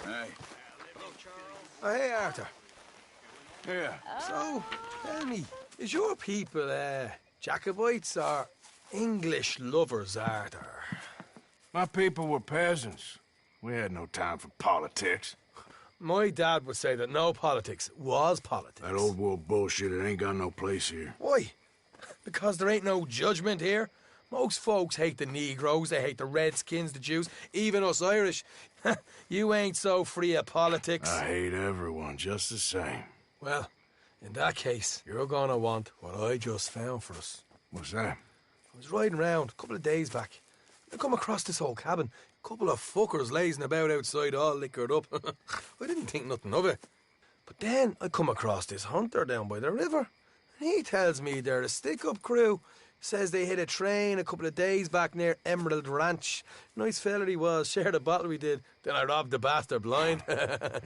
Hey. Oh, hey, Arthur. Yeah. So, tell me, is your people, Jacobites or English lovers, Arthur? My people were peasants. We had no time for politics. My dad would say that no politics was politics. That old world bullshit, it ain't got no place here. Why? Because there ain't no judgment here. Most folks hate the Negroes, they hate the Redskins, the Jews, even us Irish. You ain't so free of politics. I hate everyone just the same. Well, in that case, you're gonna want what I just found for us. What's that? I was riding round a couple of days back. I come across this old cabin. A couple of fuckers lazing about outside all liquored up. I didn't think nothing of it. But then I come across this hunter down by the river. And he tells me they're a stick-up crew. Says they hit a train a couple of days back near Emerald Ranch. Nice fella he was, shared a bottle we did. Then I robbed the bastard blind.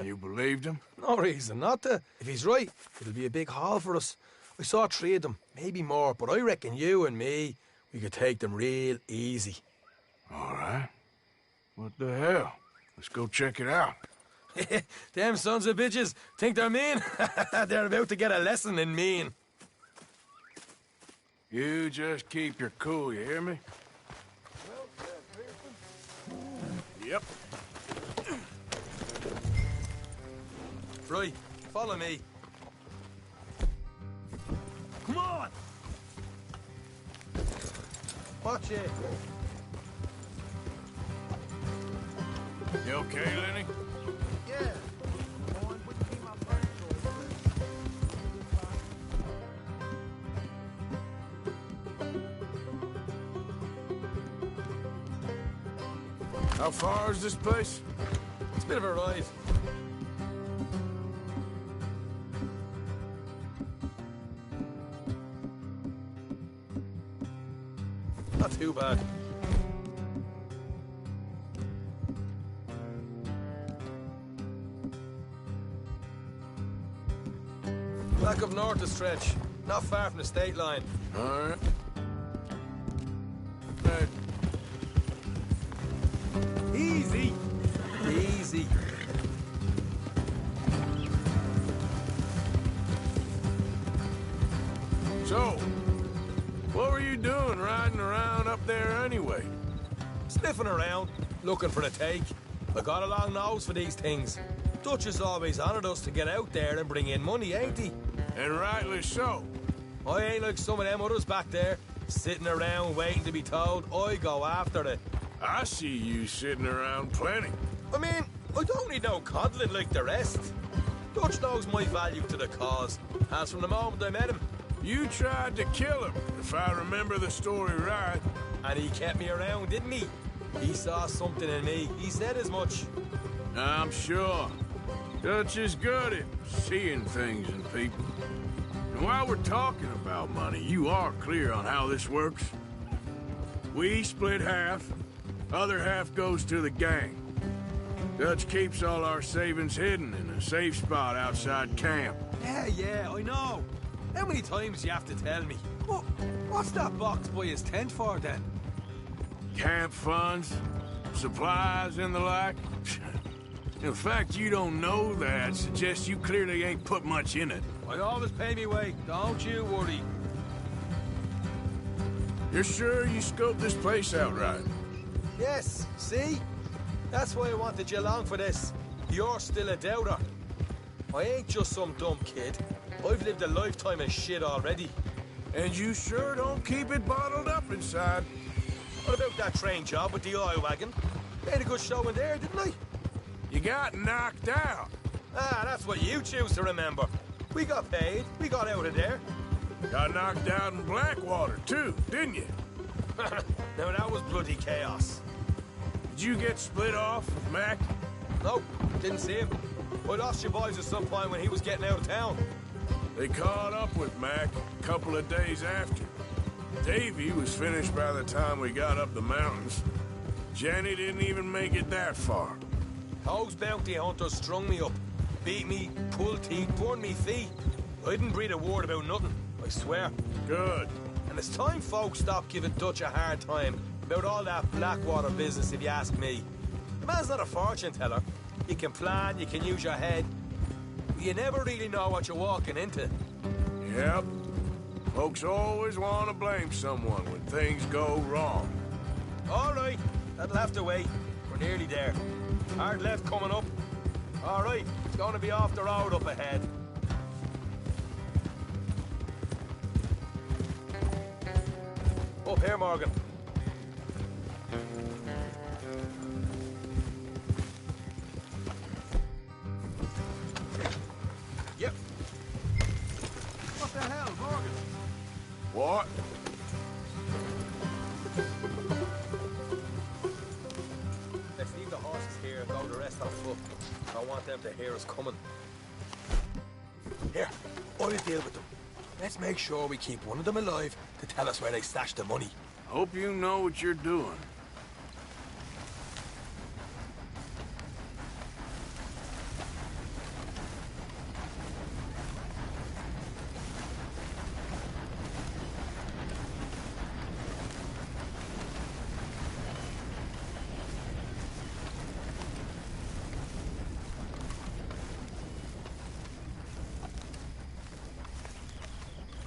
You believed him? No reason not to. If he's right, it'll be a big haul for us. I saw 3 of them, maybe more, but I reckon you and me, we could take them real easy. All right. What the hell? Let's go check it out. Them sons of bitches think they're mean. They're about to get a lesson in mean. You just keep your cool, you hear me? Yep. Right, follow me. Come on! Watch it. You okay, Lenny? Yeah. How far is this place? It's a bit of a ride. Not too bad. Back up north a stretch, not far from the state line. All right. Easy. Easy. So, what were you doing riding around up there anyway? Sniffing around, looking for a take. I got a long nose for these things. Dutch has always honoured us to get out there and bring in money, ain't he? And rightly so. I ain't like some of them others back there, sitting around waiting to be told. I go after it. I see you sitting around plenty. I mean, I don't need no coddling like the rest. Dutch knows my value to the cause, as from the moment I met him. You tried to kill him, if I remember the story right. And he kept me around, didn't he? He saw something in me. He said as much. I'm sure. Dutch is good at seeing things in people. And while we're talking about money, you are clear on how this works? We split half, other half goes to the gang. Dutch keeps all our savings hidden in a safe spot outside camp. Yeah, I know. How many times do you have to tell me? What's that box by his tent for, then? Camp funds, supplies, and the like. The fact you don't know that suggests you clearly ain't put much in it. I always pay me way, don't you worry. You're sure you scoped this place out right? Yes, see? That's why I wanted you along for this. You're still a doubter. I ain't just some dumb kid. I've lived a lifetime of shit already. And you sure don't keep it bottled up inside. What about that train job with the oil wagon? Made a good show in there, didn't I? You got knocked out. Ah, that's what you choose to remember. We got paid. We got out of there. Got knocked out in Blackwater, too, didn't you? Now, that was bloody chaos. Did you get split off with Mac? Nope, didn't see him. I lost your boys at some point when he was getting out of town. They caught up with Mac a couple of days after. Davy was finished by the time we got up the mountains. Jenny didn't even make it that far. Those bounty hunters strung me up, beat me, pulled teeth, burned me feet. I didn't breathe a word about nothing, I swear. Good. And it's time folks stopped giving Dutch a hard time about all that Blackwater business, if you ask me. The man's not a fortune teller. You can plan, you can use your head. But you never really know what you're walking into. Yep. Folks always want to blame someone when things go wrong. All right, that'll have to wait. We're nearly there. Hard left coming up. All right, it's going to be off the road up ahead. Up here, Morgan. Yep. What the hell, Morgan? What? don't want them to hear us coming. Here, I'll deal with them. Let's make sure we keep one of them alive to tell us where they stashed the money. Hope you know what you're doing.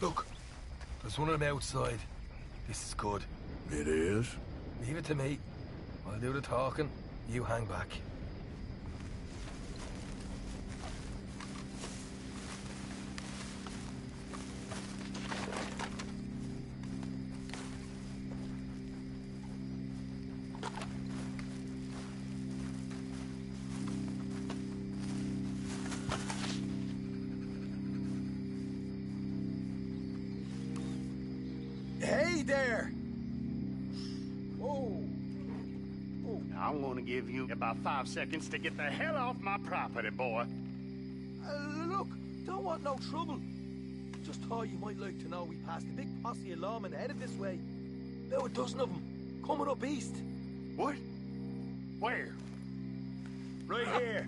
Look, there's one of them outside. This is good. It is? Leave it to me. I'll do the talking. You hang back. Hey there! I'm gonna give you about 5 seconds to get the hell off my property, boy. Look, don't want no trouble. Just thought you might like to know we passed a big posse of lawmen headed this way. About a dozen of them, coming up east. What? Where? Right here.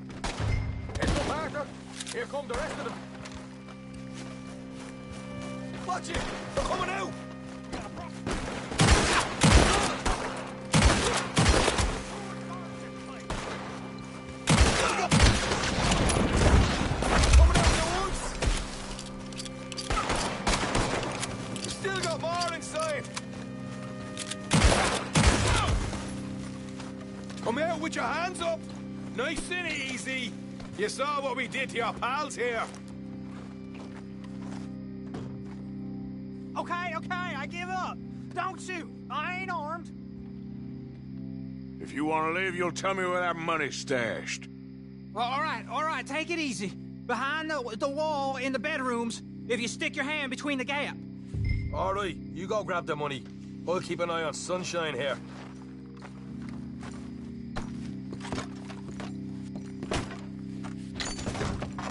Heads up, Arthur. Here come the rest of them. Watch it! They're coming out! Come out with your hands up! Nice and easy! You saw what we did to your pals here! Okay, I give up. Don't shoot. I ain't armed. If you want to leave, you'll tell me where that money's stashed. Well, all right, take it easy. Behind the wall in the bedrooms, if you stick your hand between the gap. All right, you go grab the money. I'll keep an eye on Sunshine here.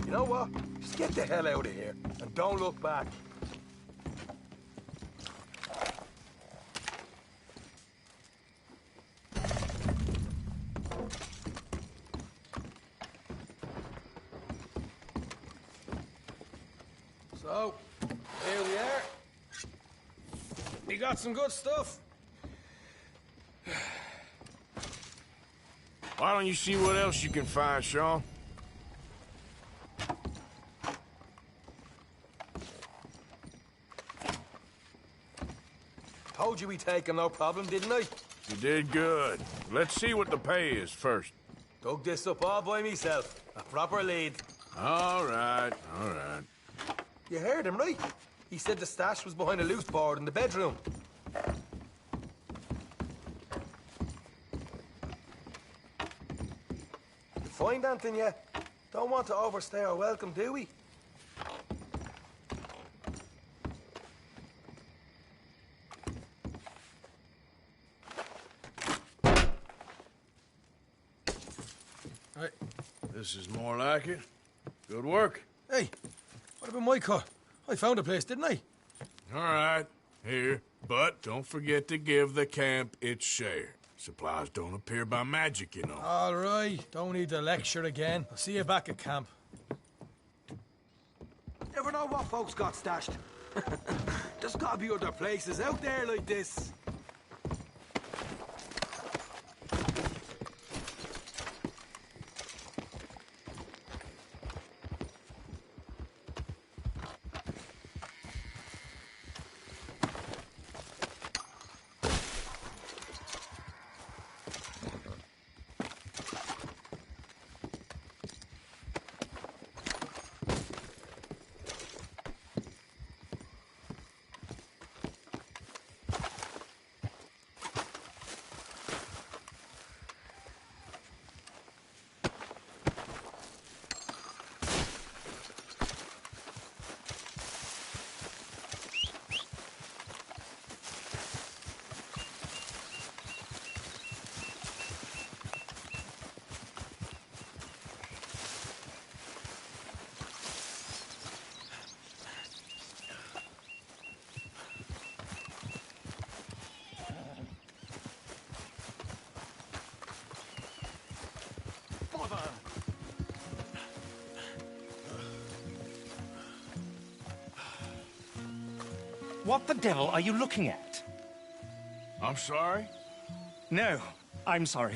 You know what? Just get the hell out of here and don't look back. So, here we are. We got some good stuff. Why don't you see what else you can find, Sean? Told you we'd take him, no problem, didn't I? You did good. Let's see what the pay is first. Dug this up all by myself. A proper lead. All right. You heard him, right? He said the stash was behind a loose board in the bedroom. You find anything yet? Don't want to overstay our welcome, do we? Right. This is more like it. Good work. Hey, what about my car? I found a place, didn't I? All right. Here. But don't forget to give the camp its share. Supplies don't appear by magic, you know. All right. Don't need to lecture again. I'll see you back at camp. Never know what folks got stashed. There's gotta be other places out there like this. What the devil are you looking at? I'm sorry? No, I'm sorry.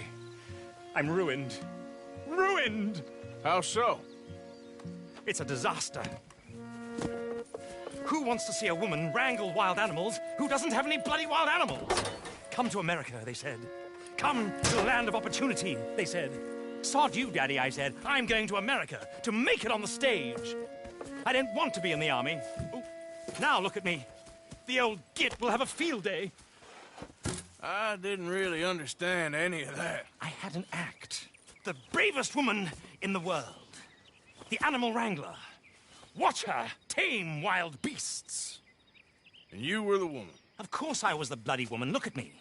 I'm ruined. Ruined! How so? It's a disaster. Who wants to see a woman wrangle wild animals who doesn't have any bloody wild animals? Come to America, they said. Come to the land of opportunity, they said. Sod you, Daddy, I said. I'm going to America to make it on the stage. I didn't want to be in the army. Ooh. Now look at me. The old git will have a field day. I didn't really understand any of that. I had an act. The bravest woman in the world. The animal wrangler. Watch her tame wild beasts. And you were the woman? Of course I was the bloody woman. Look at me.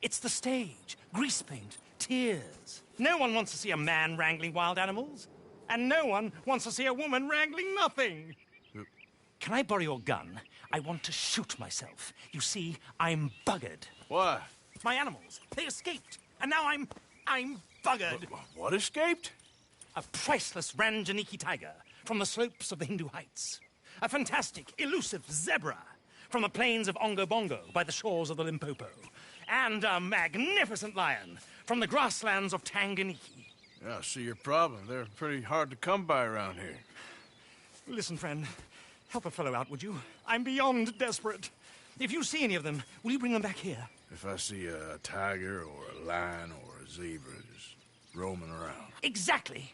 It's the stage. Grease paint. Tears. No one wants to see a man wrangling wild animals. And no one wants to see a woman wrangling nothing. Can I borrow your gun? I want to shoot myself. You see, I'm buggered. Why? My animals. They escaped. And now I'm buggered. What escaped? A priceless Ranjaniki tiger from the slopes of the Hindu Heights. A fantastic, elusive zebra from the plains of Ongo Bongo by the shores of the Limpopo. And a magnificent lion from the grasslands of Tanganyika. Yeah, I see your problem. They're pretty hard to come by around here. Listen, friend. Help a fellow out, would you? I'm beyond desperate. If you see any of them, will you bring them back here? If I see a tiger or a lion or a zebra just roaming around. Exactly.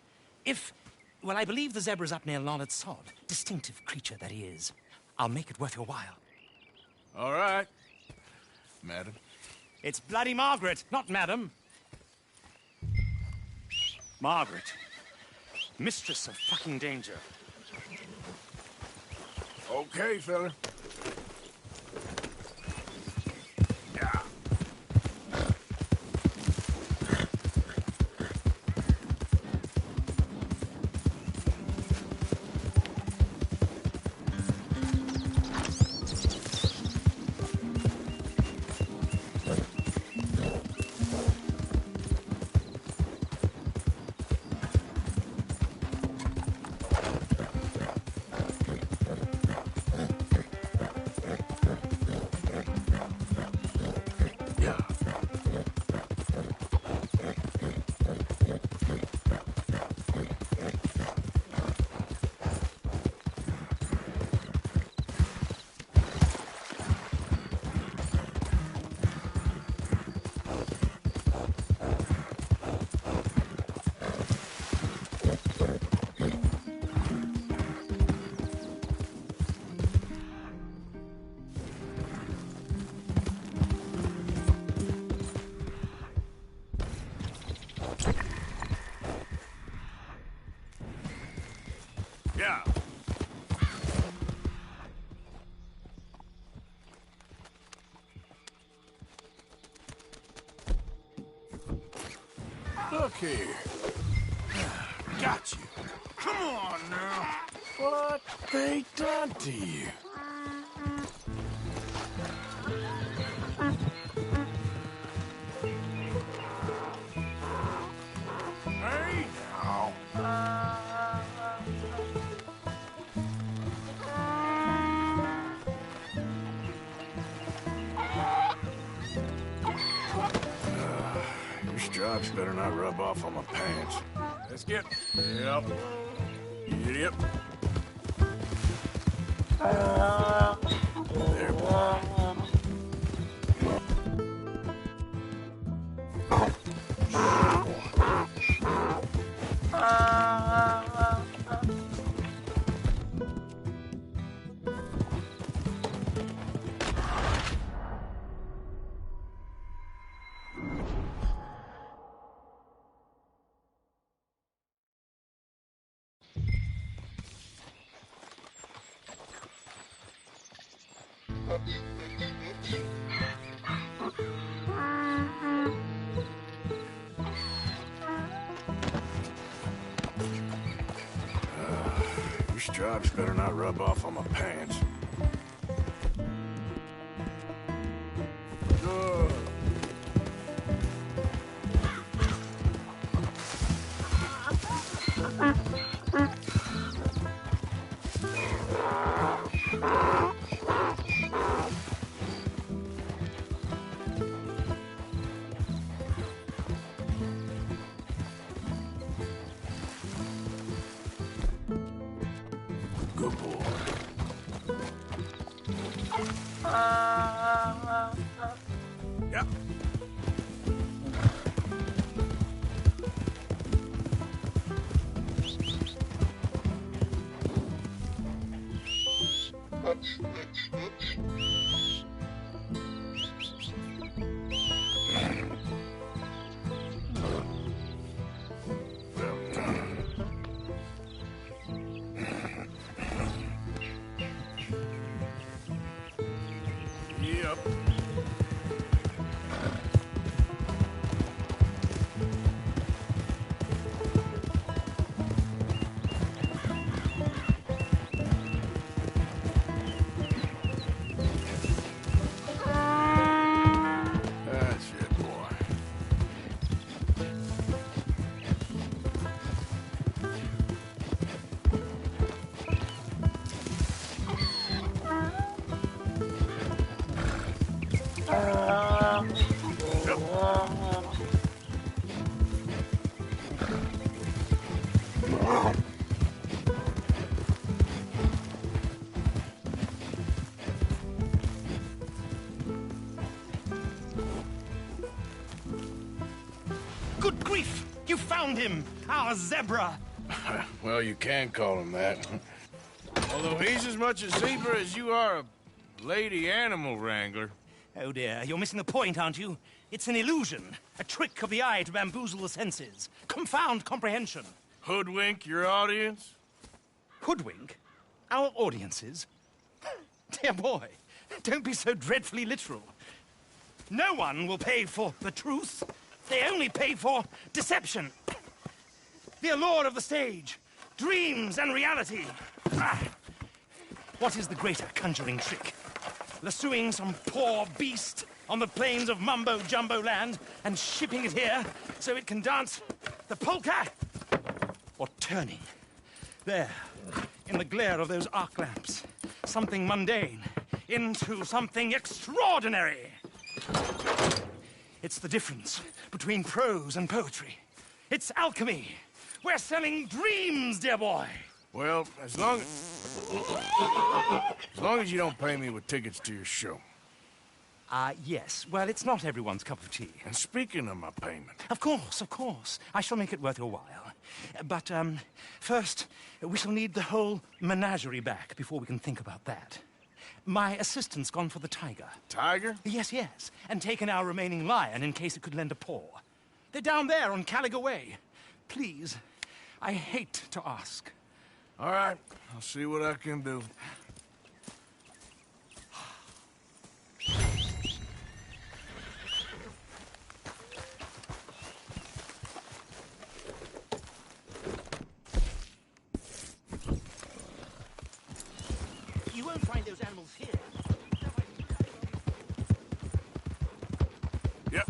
Well, I believe the zebra's up near Lonnet Sod. Distinctive creature that he is. I'll make it worth your while. All right, madam. It's bloody Margaret, not madam. Margaret. Mistress of fucking danger. Okay, fella. Yeah. Yeah. Look here. Got you. Come on now. What they done to you? Hey now. Your stripes better not rub off on my pants. Let's get. Yep. Yep. There, boy. Your stripes better not rub off on my pants. Good boy. Yep. Yep. That's it, boy. Good grief! You found him! Our zebra! Well, you can call him that. Although he's as much a zebra as you are a lady animal wrangler. Oh dear, you're missing the point, aren't you? It's an illusion. A trick of the eye to bamboozle the senses. Confound comprehension. Hoodwink your audience? Hoodwink? Our audiences? Dear boy, don't be so dreadfully literal. No one will pay for the truth. They only pay for deception. The allure of the stage, dreams and reality. What is the greater conjuring trick? Lassoing some poor beast on the plains of Mumbo-Jumbo land and shipping it here so it can dance the polka? Or turning, there, in the glare of those arc lamps, something mundane into something extraordinary? It's the difference between prose and poetry. It's alchemy. We're selling dreams, dear boy. Well, as long as you don't pay me with tickets to your show. Yes. Well, it's not everyone's cup of tea. And speaking of my payment... Of course. I shall make it worth your while. But, first, we shall need the whole menagerie back before we can think about that. My assistant's gone for the tiger. Tiger? Yes. And taken our remaining lion in case it could lend a paw. They're down there on Caliga Way. Please, I hate to ask. All right, I'll see what I can do. You won't find those animals here. Yep.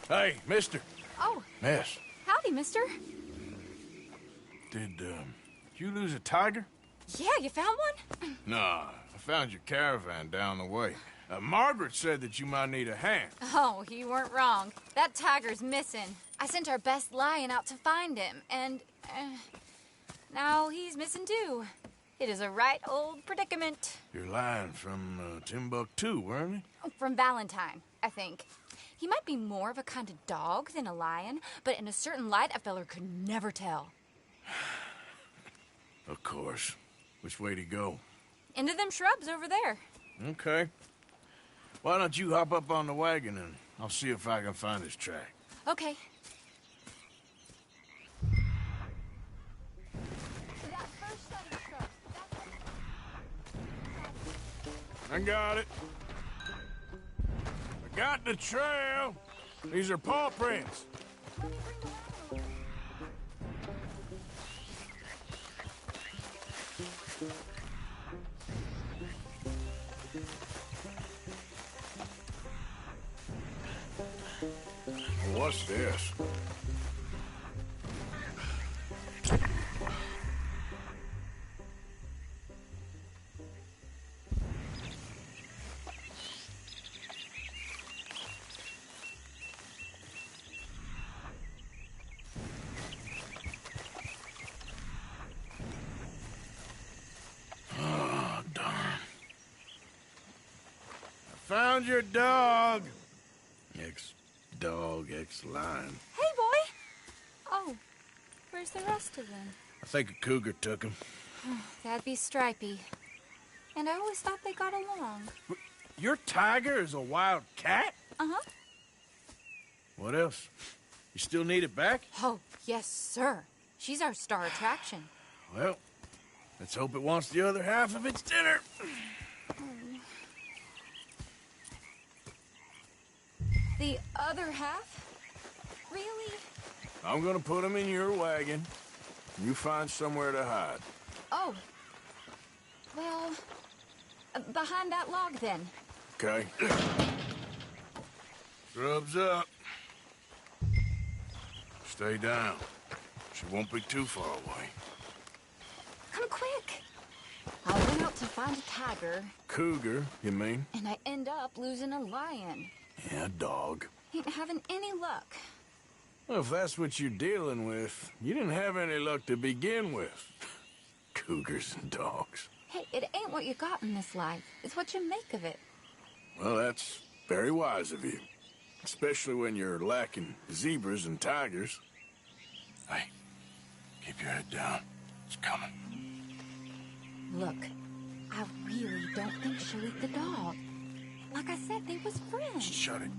Hey, mister. Oh, Miss, howdy, mister. did you lose a tiger? Yeah, you found one? Nah, I found your caravan down the way. Margaret said that you might need a hand. Oh, you weren't wrong. That tiger's missing. I sent our best lion out to find him, and now he's missing too. It is a right old predicament. You're lying from Timbuktu, weren't you? From Valentine, I think. He might be more of a kind of dog than a lion, but in a certain light, a feller could never tell. Of course. Which way to go? Into them shrubs over there. Okay. Why don't you hop up on the wagon and I'll see if I can find his track. Okay. I got it. I got the trail. These are paw prints. What's this? Oh, darn. I found your dog. Ex-dog, ex-lion. Hey, boy. Oh, where's the rest of them? I think a cougar took him. That'd be Stripey. And I always thought they got along. Your tiger is a wild cat? Uh-huh. What else? You still need it back? Oh, yes, sir. She's our star attraction. Well, let's hope it wants the other half of its dinner. The other half? Really? I'm gonna put him in your wagon. You find somewhere to hide. Oh. Well, behind that log, then. Okay. Scrubs up. Stay down. She won't be too far away. Come quick. I went out to find a tiger, Cougar, you mean? and I end up losing a lion. Yeah, dog. Ain't having any luck. Well, if that's what you're dealing with, you didn't have any luck to begin with. Cougars and dogs. Hey, it ain't what you got in this life. It's what you make of it. Well, that's very wise of you. Especially when you're lacking zebras and tigers. Hey, keep your head down. It's coming. Look, I really don't think she'll eat the dog. Like I said, they was friends. Shut it.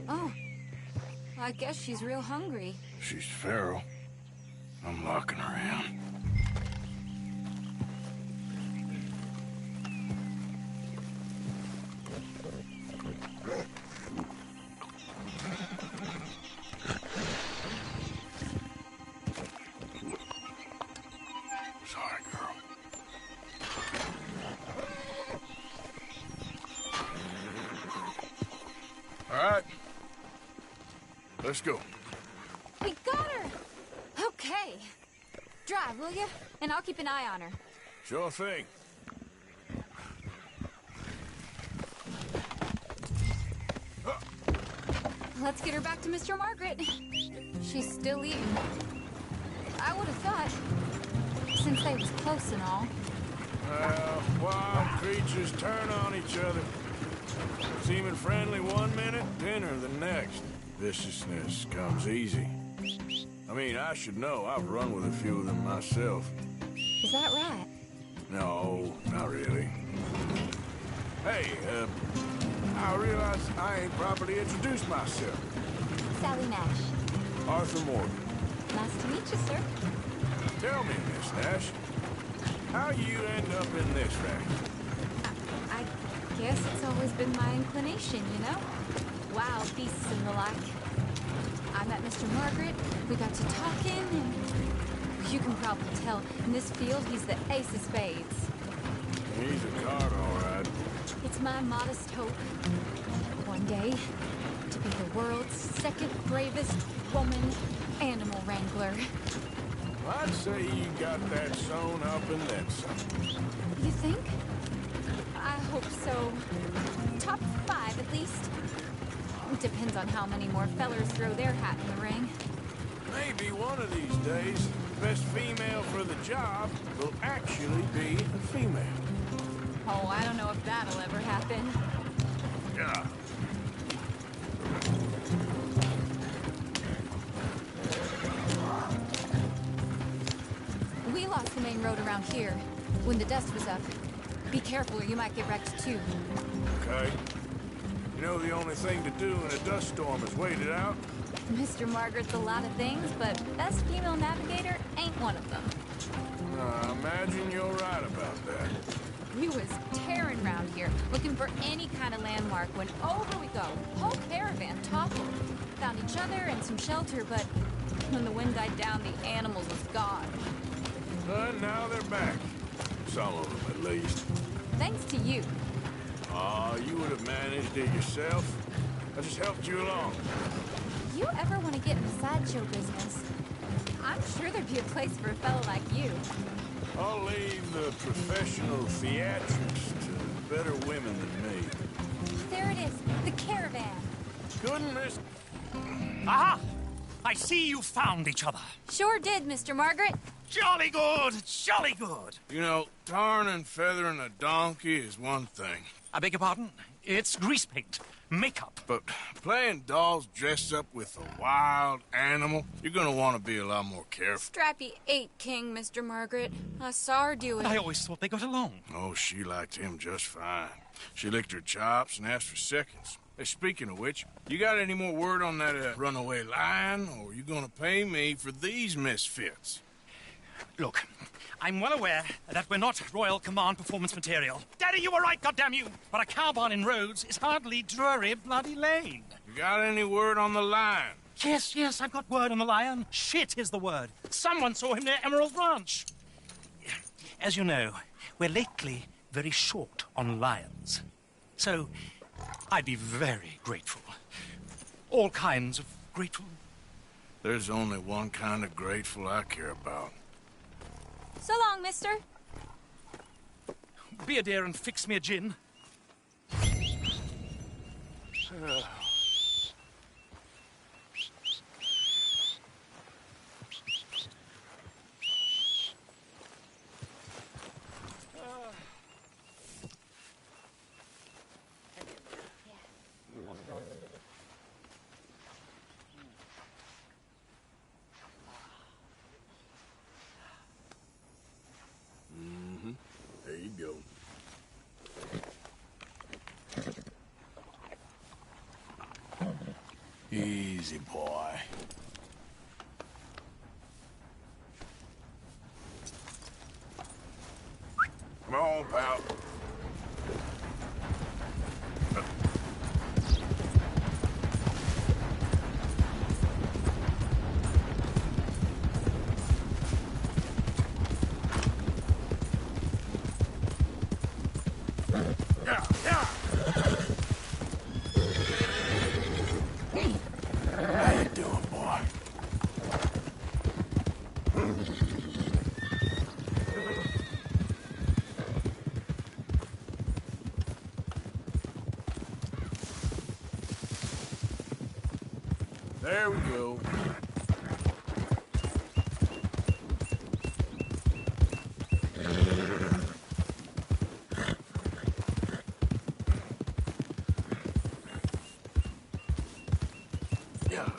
Oh, I guess she's real hungry. She's feral. I'm locking her in. Sorry, girl. All right. Let's go. We got her! Okay. Drive, will you? And I'll keep an eye on her. Sure thing. Let's get her back to Mr. Margaret. She's still eating. I would have thought, since they was close and all. Well, wild creatures turn on each other. Seeming friendly one minute, dinner the next. Viciousness comes easy. I mean, I should know. I've run with a few of them myself. Is that right? No, not really. Hey, I realize I ain't properly introduced myself. Sally Nash. Arthur Morgan. Nice to meet you, sir. Tell me, Miss Nash, how you end up in this racket? I guess it's always been my inclination, you know? Wild beasts and the like. I met Mr. Margaret, we got to talking, and You can probably tell, in this field, he's the ace of spades. He's a card, all right. It's my modest hope, one day, to be the world's second bravest woman animal wrangler. I'd say you got that sewn up and then some. You think? I hope so. Top 5, at least. Depends on how many more fellers throw their hat in the ring. Maybe one of these days, the best female for the job will actually be a female. Oh, I don't know if that'll ever happen. Yeah. We lost the main road around here when the dust was up. Be careful or you might get wrecked too. Okay. You know the only thing to do in a dust storm is wait it out? Mr. Margaret's a lot of things, but best female navigator ain't one of them. I imagine you're right about that. We was tearing around here, looking for any kind of landmark when over we go. Whole caravan toppled. Found each other and some shelter, but when the wind died down, the animals was gone. But now they're back. Some of them, at least. Thanks to you. Aw, you would have managed it yourself. I just helped you along. You ever want to get in the sideshow business? I'm sure there'd be a place for a fella like you. I'll leave the professional theatrics to better women than me. There it is, the caravan. Goodness. Aha! I see you found each other. Sure did, Mr. Margaret. Jolly good, jolly good. You know, tarring and feathering a donkey is one thing. I beg your pardon? It's grease paint, makeup. But playing dolls dressed up with a wild animal, you're gonna want to be a lot more careful. Strappy ate King, Mr. Margaret. I saw her do it. I always thought they got along. Oh, she liked him just fine. She licked her chops and asked for seconds. Hey, speaking of which, you got any more word on that runaway lion, or are you gonna pay me for these misfits? Look, I'm well aware that we're not Royal Command performance material. Daddy, you were right, goddamn you! But a cow barn in Rhodes is hardly Drury Bloody Lane. You got any word on the lion? Yes, I've got word on the lion. Shit is the word. Someone saw him near Emerald Ranch. As you know, we're lately very short on lions. So, I'd be very grateful. All kinds of grateful. There's only one kind of grateful I care about. So long, mister. Be a dear and fix me a gin. There you go. Easy, boy. Come on, pal. How you doing, boy? There we go. Yeah.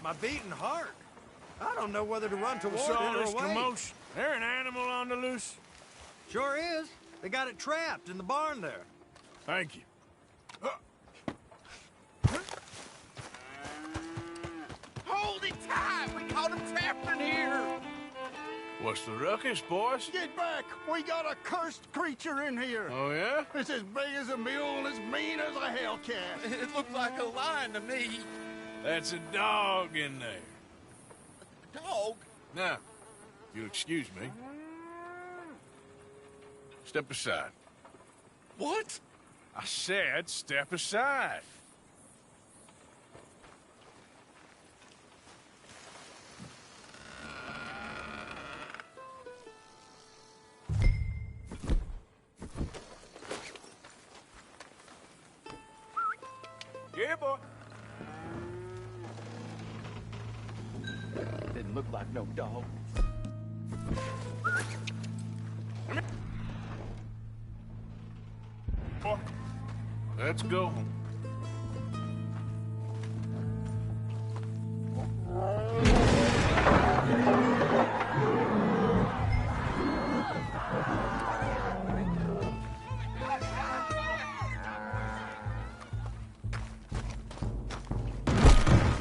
my beating heart. I don't know whether to run toward What's it all or this away. commotion? There an animal on the loose? Sure is. They got it trapped in the barn there. Thank you. Hold it tight! We caught him trapped in here! What's the ruckus, boys? Get back! We got a cursed creature in here! Oh, yeah? It's as big as a mule and as mean as a hellcat! It looked like a lion to me. That's a dog in there. Dog? Now, if you'll excuse me. Step aside. What? I said step aside. Yeah, boy. Didn't look like no dog. Let's go.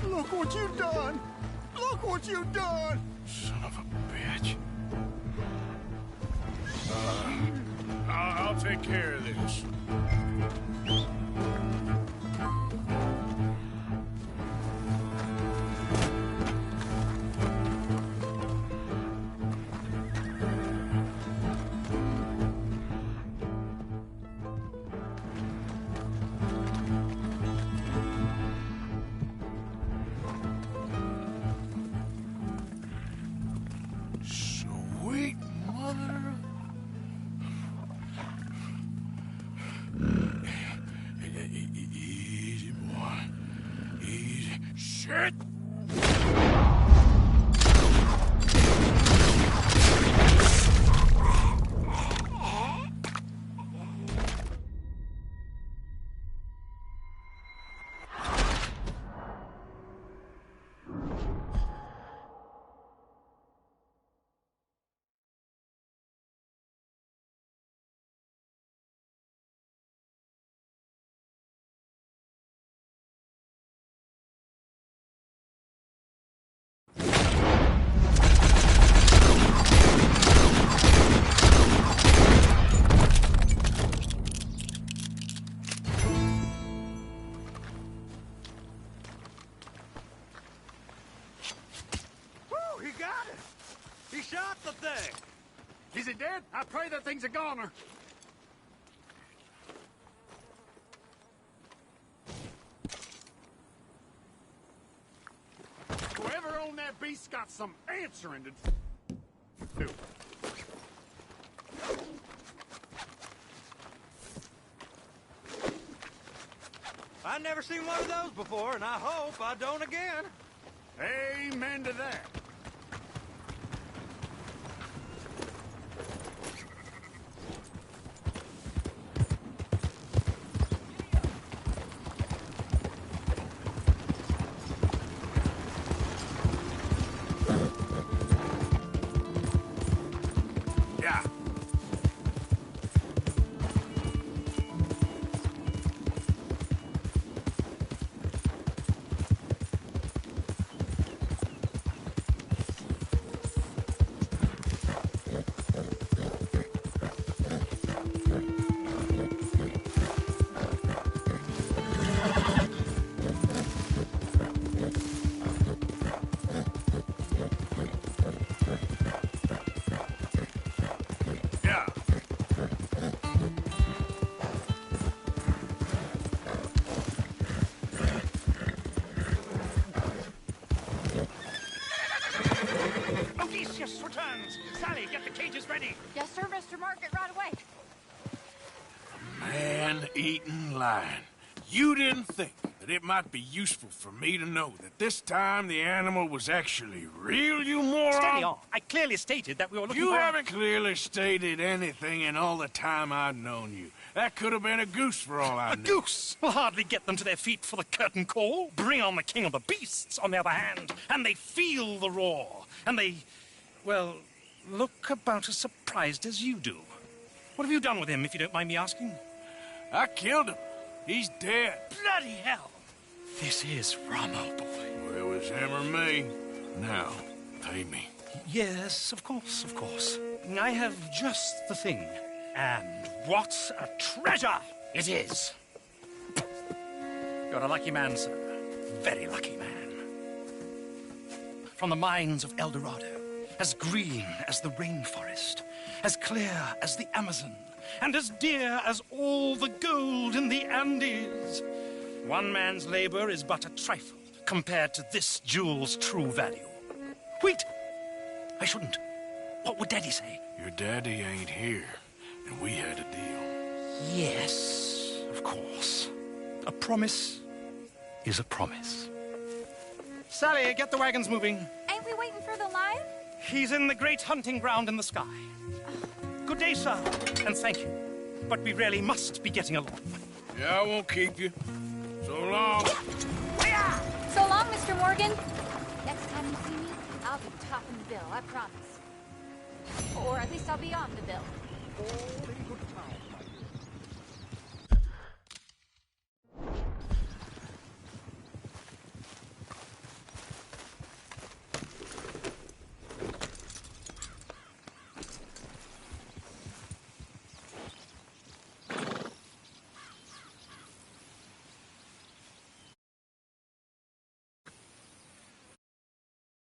Look what you've done! Look what you've done! Son of a bitch. I'll take care of this. Sweet mother. Easy, boy. Easy. Shit! Woo, he got it! He shot the thing! Is it dead? I pray that thing's a goner. Whoever owned that beast got some answering to do. I never seen one of those before, and I hope I don't again. Amen to that. Yeah. Yeah. Odysseus returns! Sally, get the cages ready! Yes, sir, Mr. Market, right away. Man-eating lion. You didn't think that that it might be useful for me to know that this time the animal was actually real, you moron? Steady on. I clearly stated that we were looking You for... haven't clearly stated anything in all the time I've known you. That could have been a goose for all I A knew. goose will hardly get them to their feet for the curtain call. Bring on the king of the beasts, on the other hand, and they feel the roar. And they, well, look about as surprised as you do. What have you done with him, if you don't mind me asking? I killed him. He's dead. Bloody hell! This is Ramo, boy. Well, it was him or me. Now, pay me. Yes, of course, of course. I have just the thing. And what a treasure it is! You're a lucky man, sir. Very lucky man. From the mines of El Dorado, as green as the rainforest, as clear as the Amazon, and as dear as all the gold in the Andes. One man's labor is but a trifle compared to this jewel's true value. Wait! I shouldn't. What would Daddy say? Your daddy ain't here, and we had a deal. Yes, of course. A promise is a promise. Sally, get the wagons moving. Ain't we waiting for the lion? He's in the great hunting ground in the sky. Good day, sir, and thank you. But we really must be getting along. Yeah, I won't keep you. So long. So long, Mr. Morgan. Next time you see me, I'll be topping the bill, I promise. Or at least I'll be on the bill. All in good time.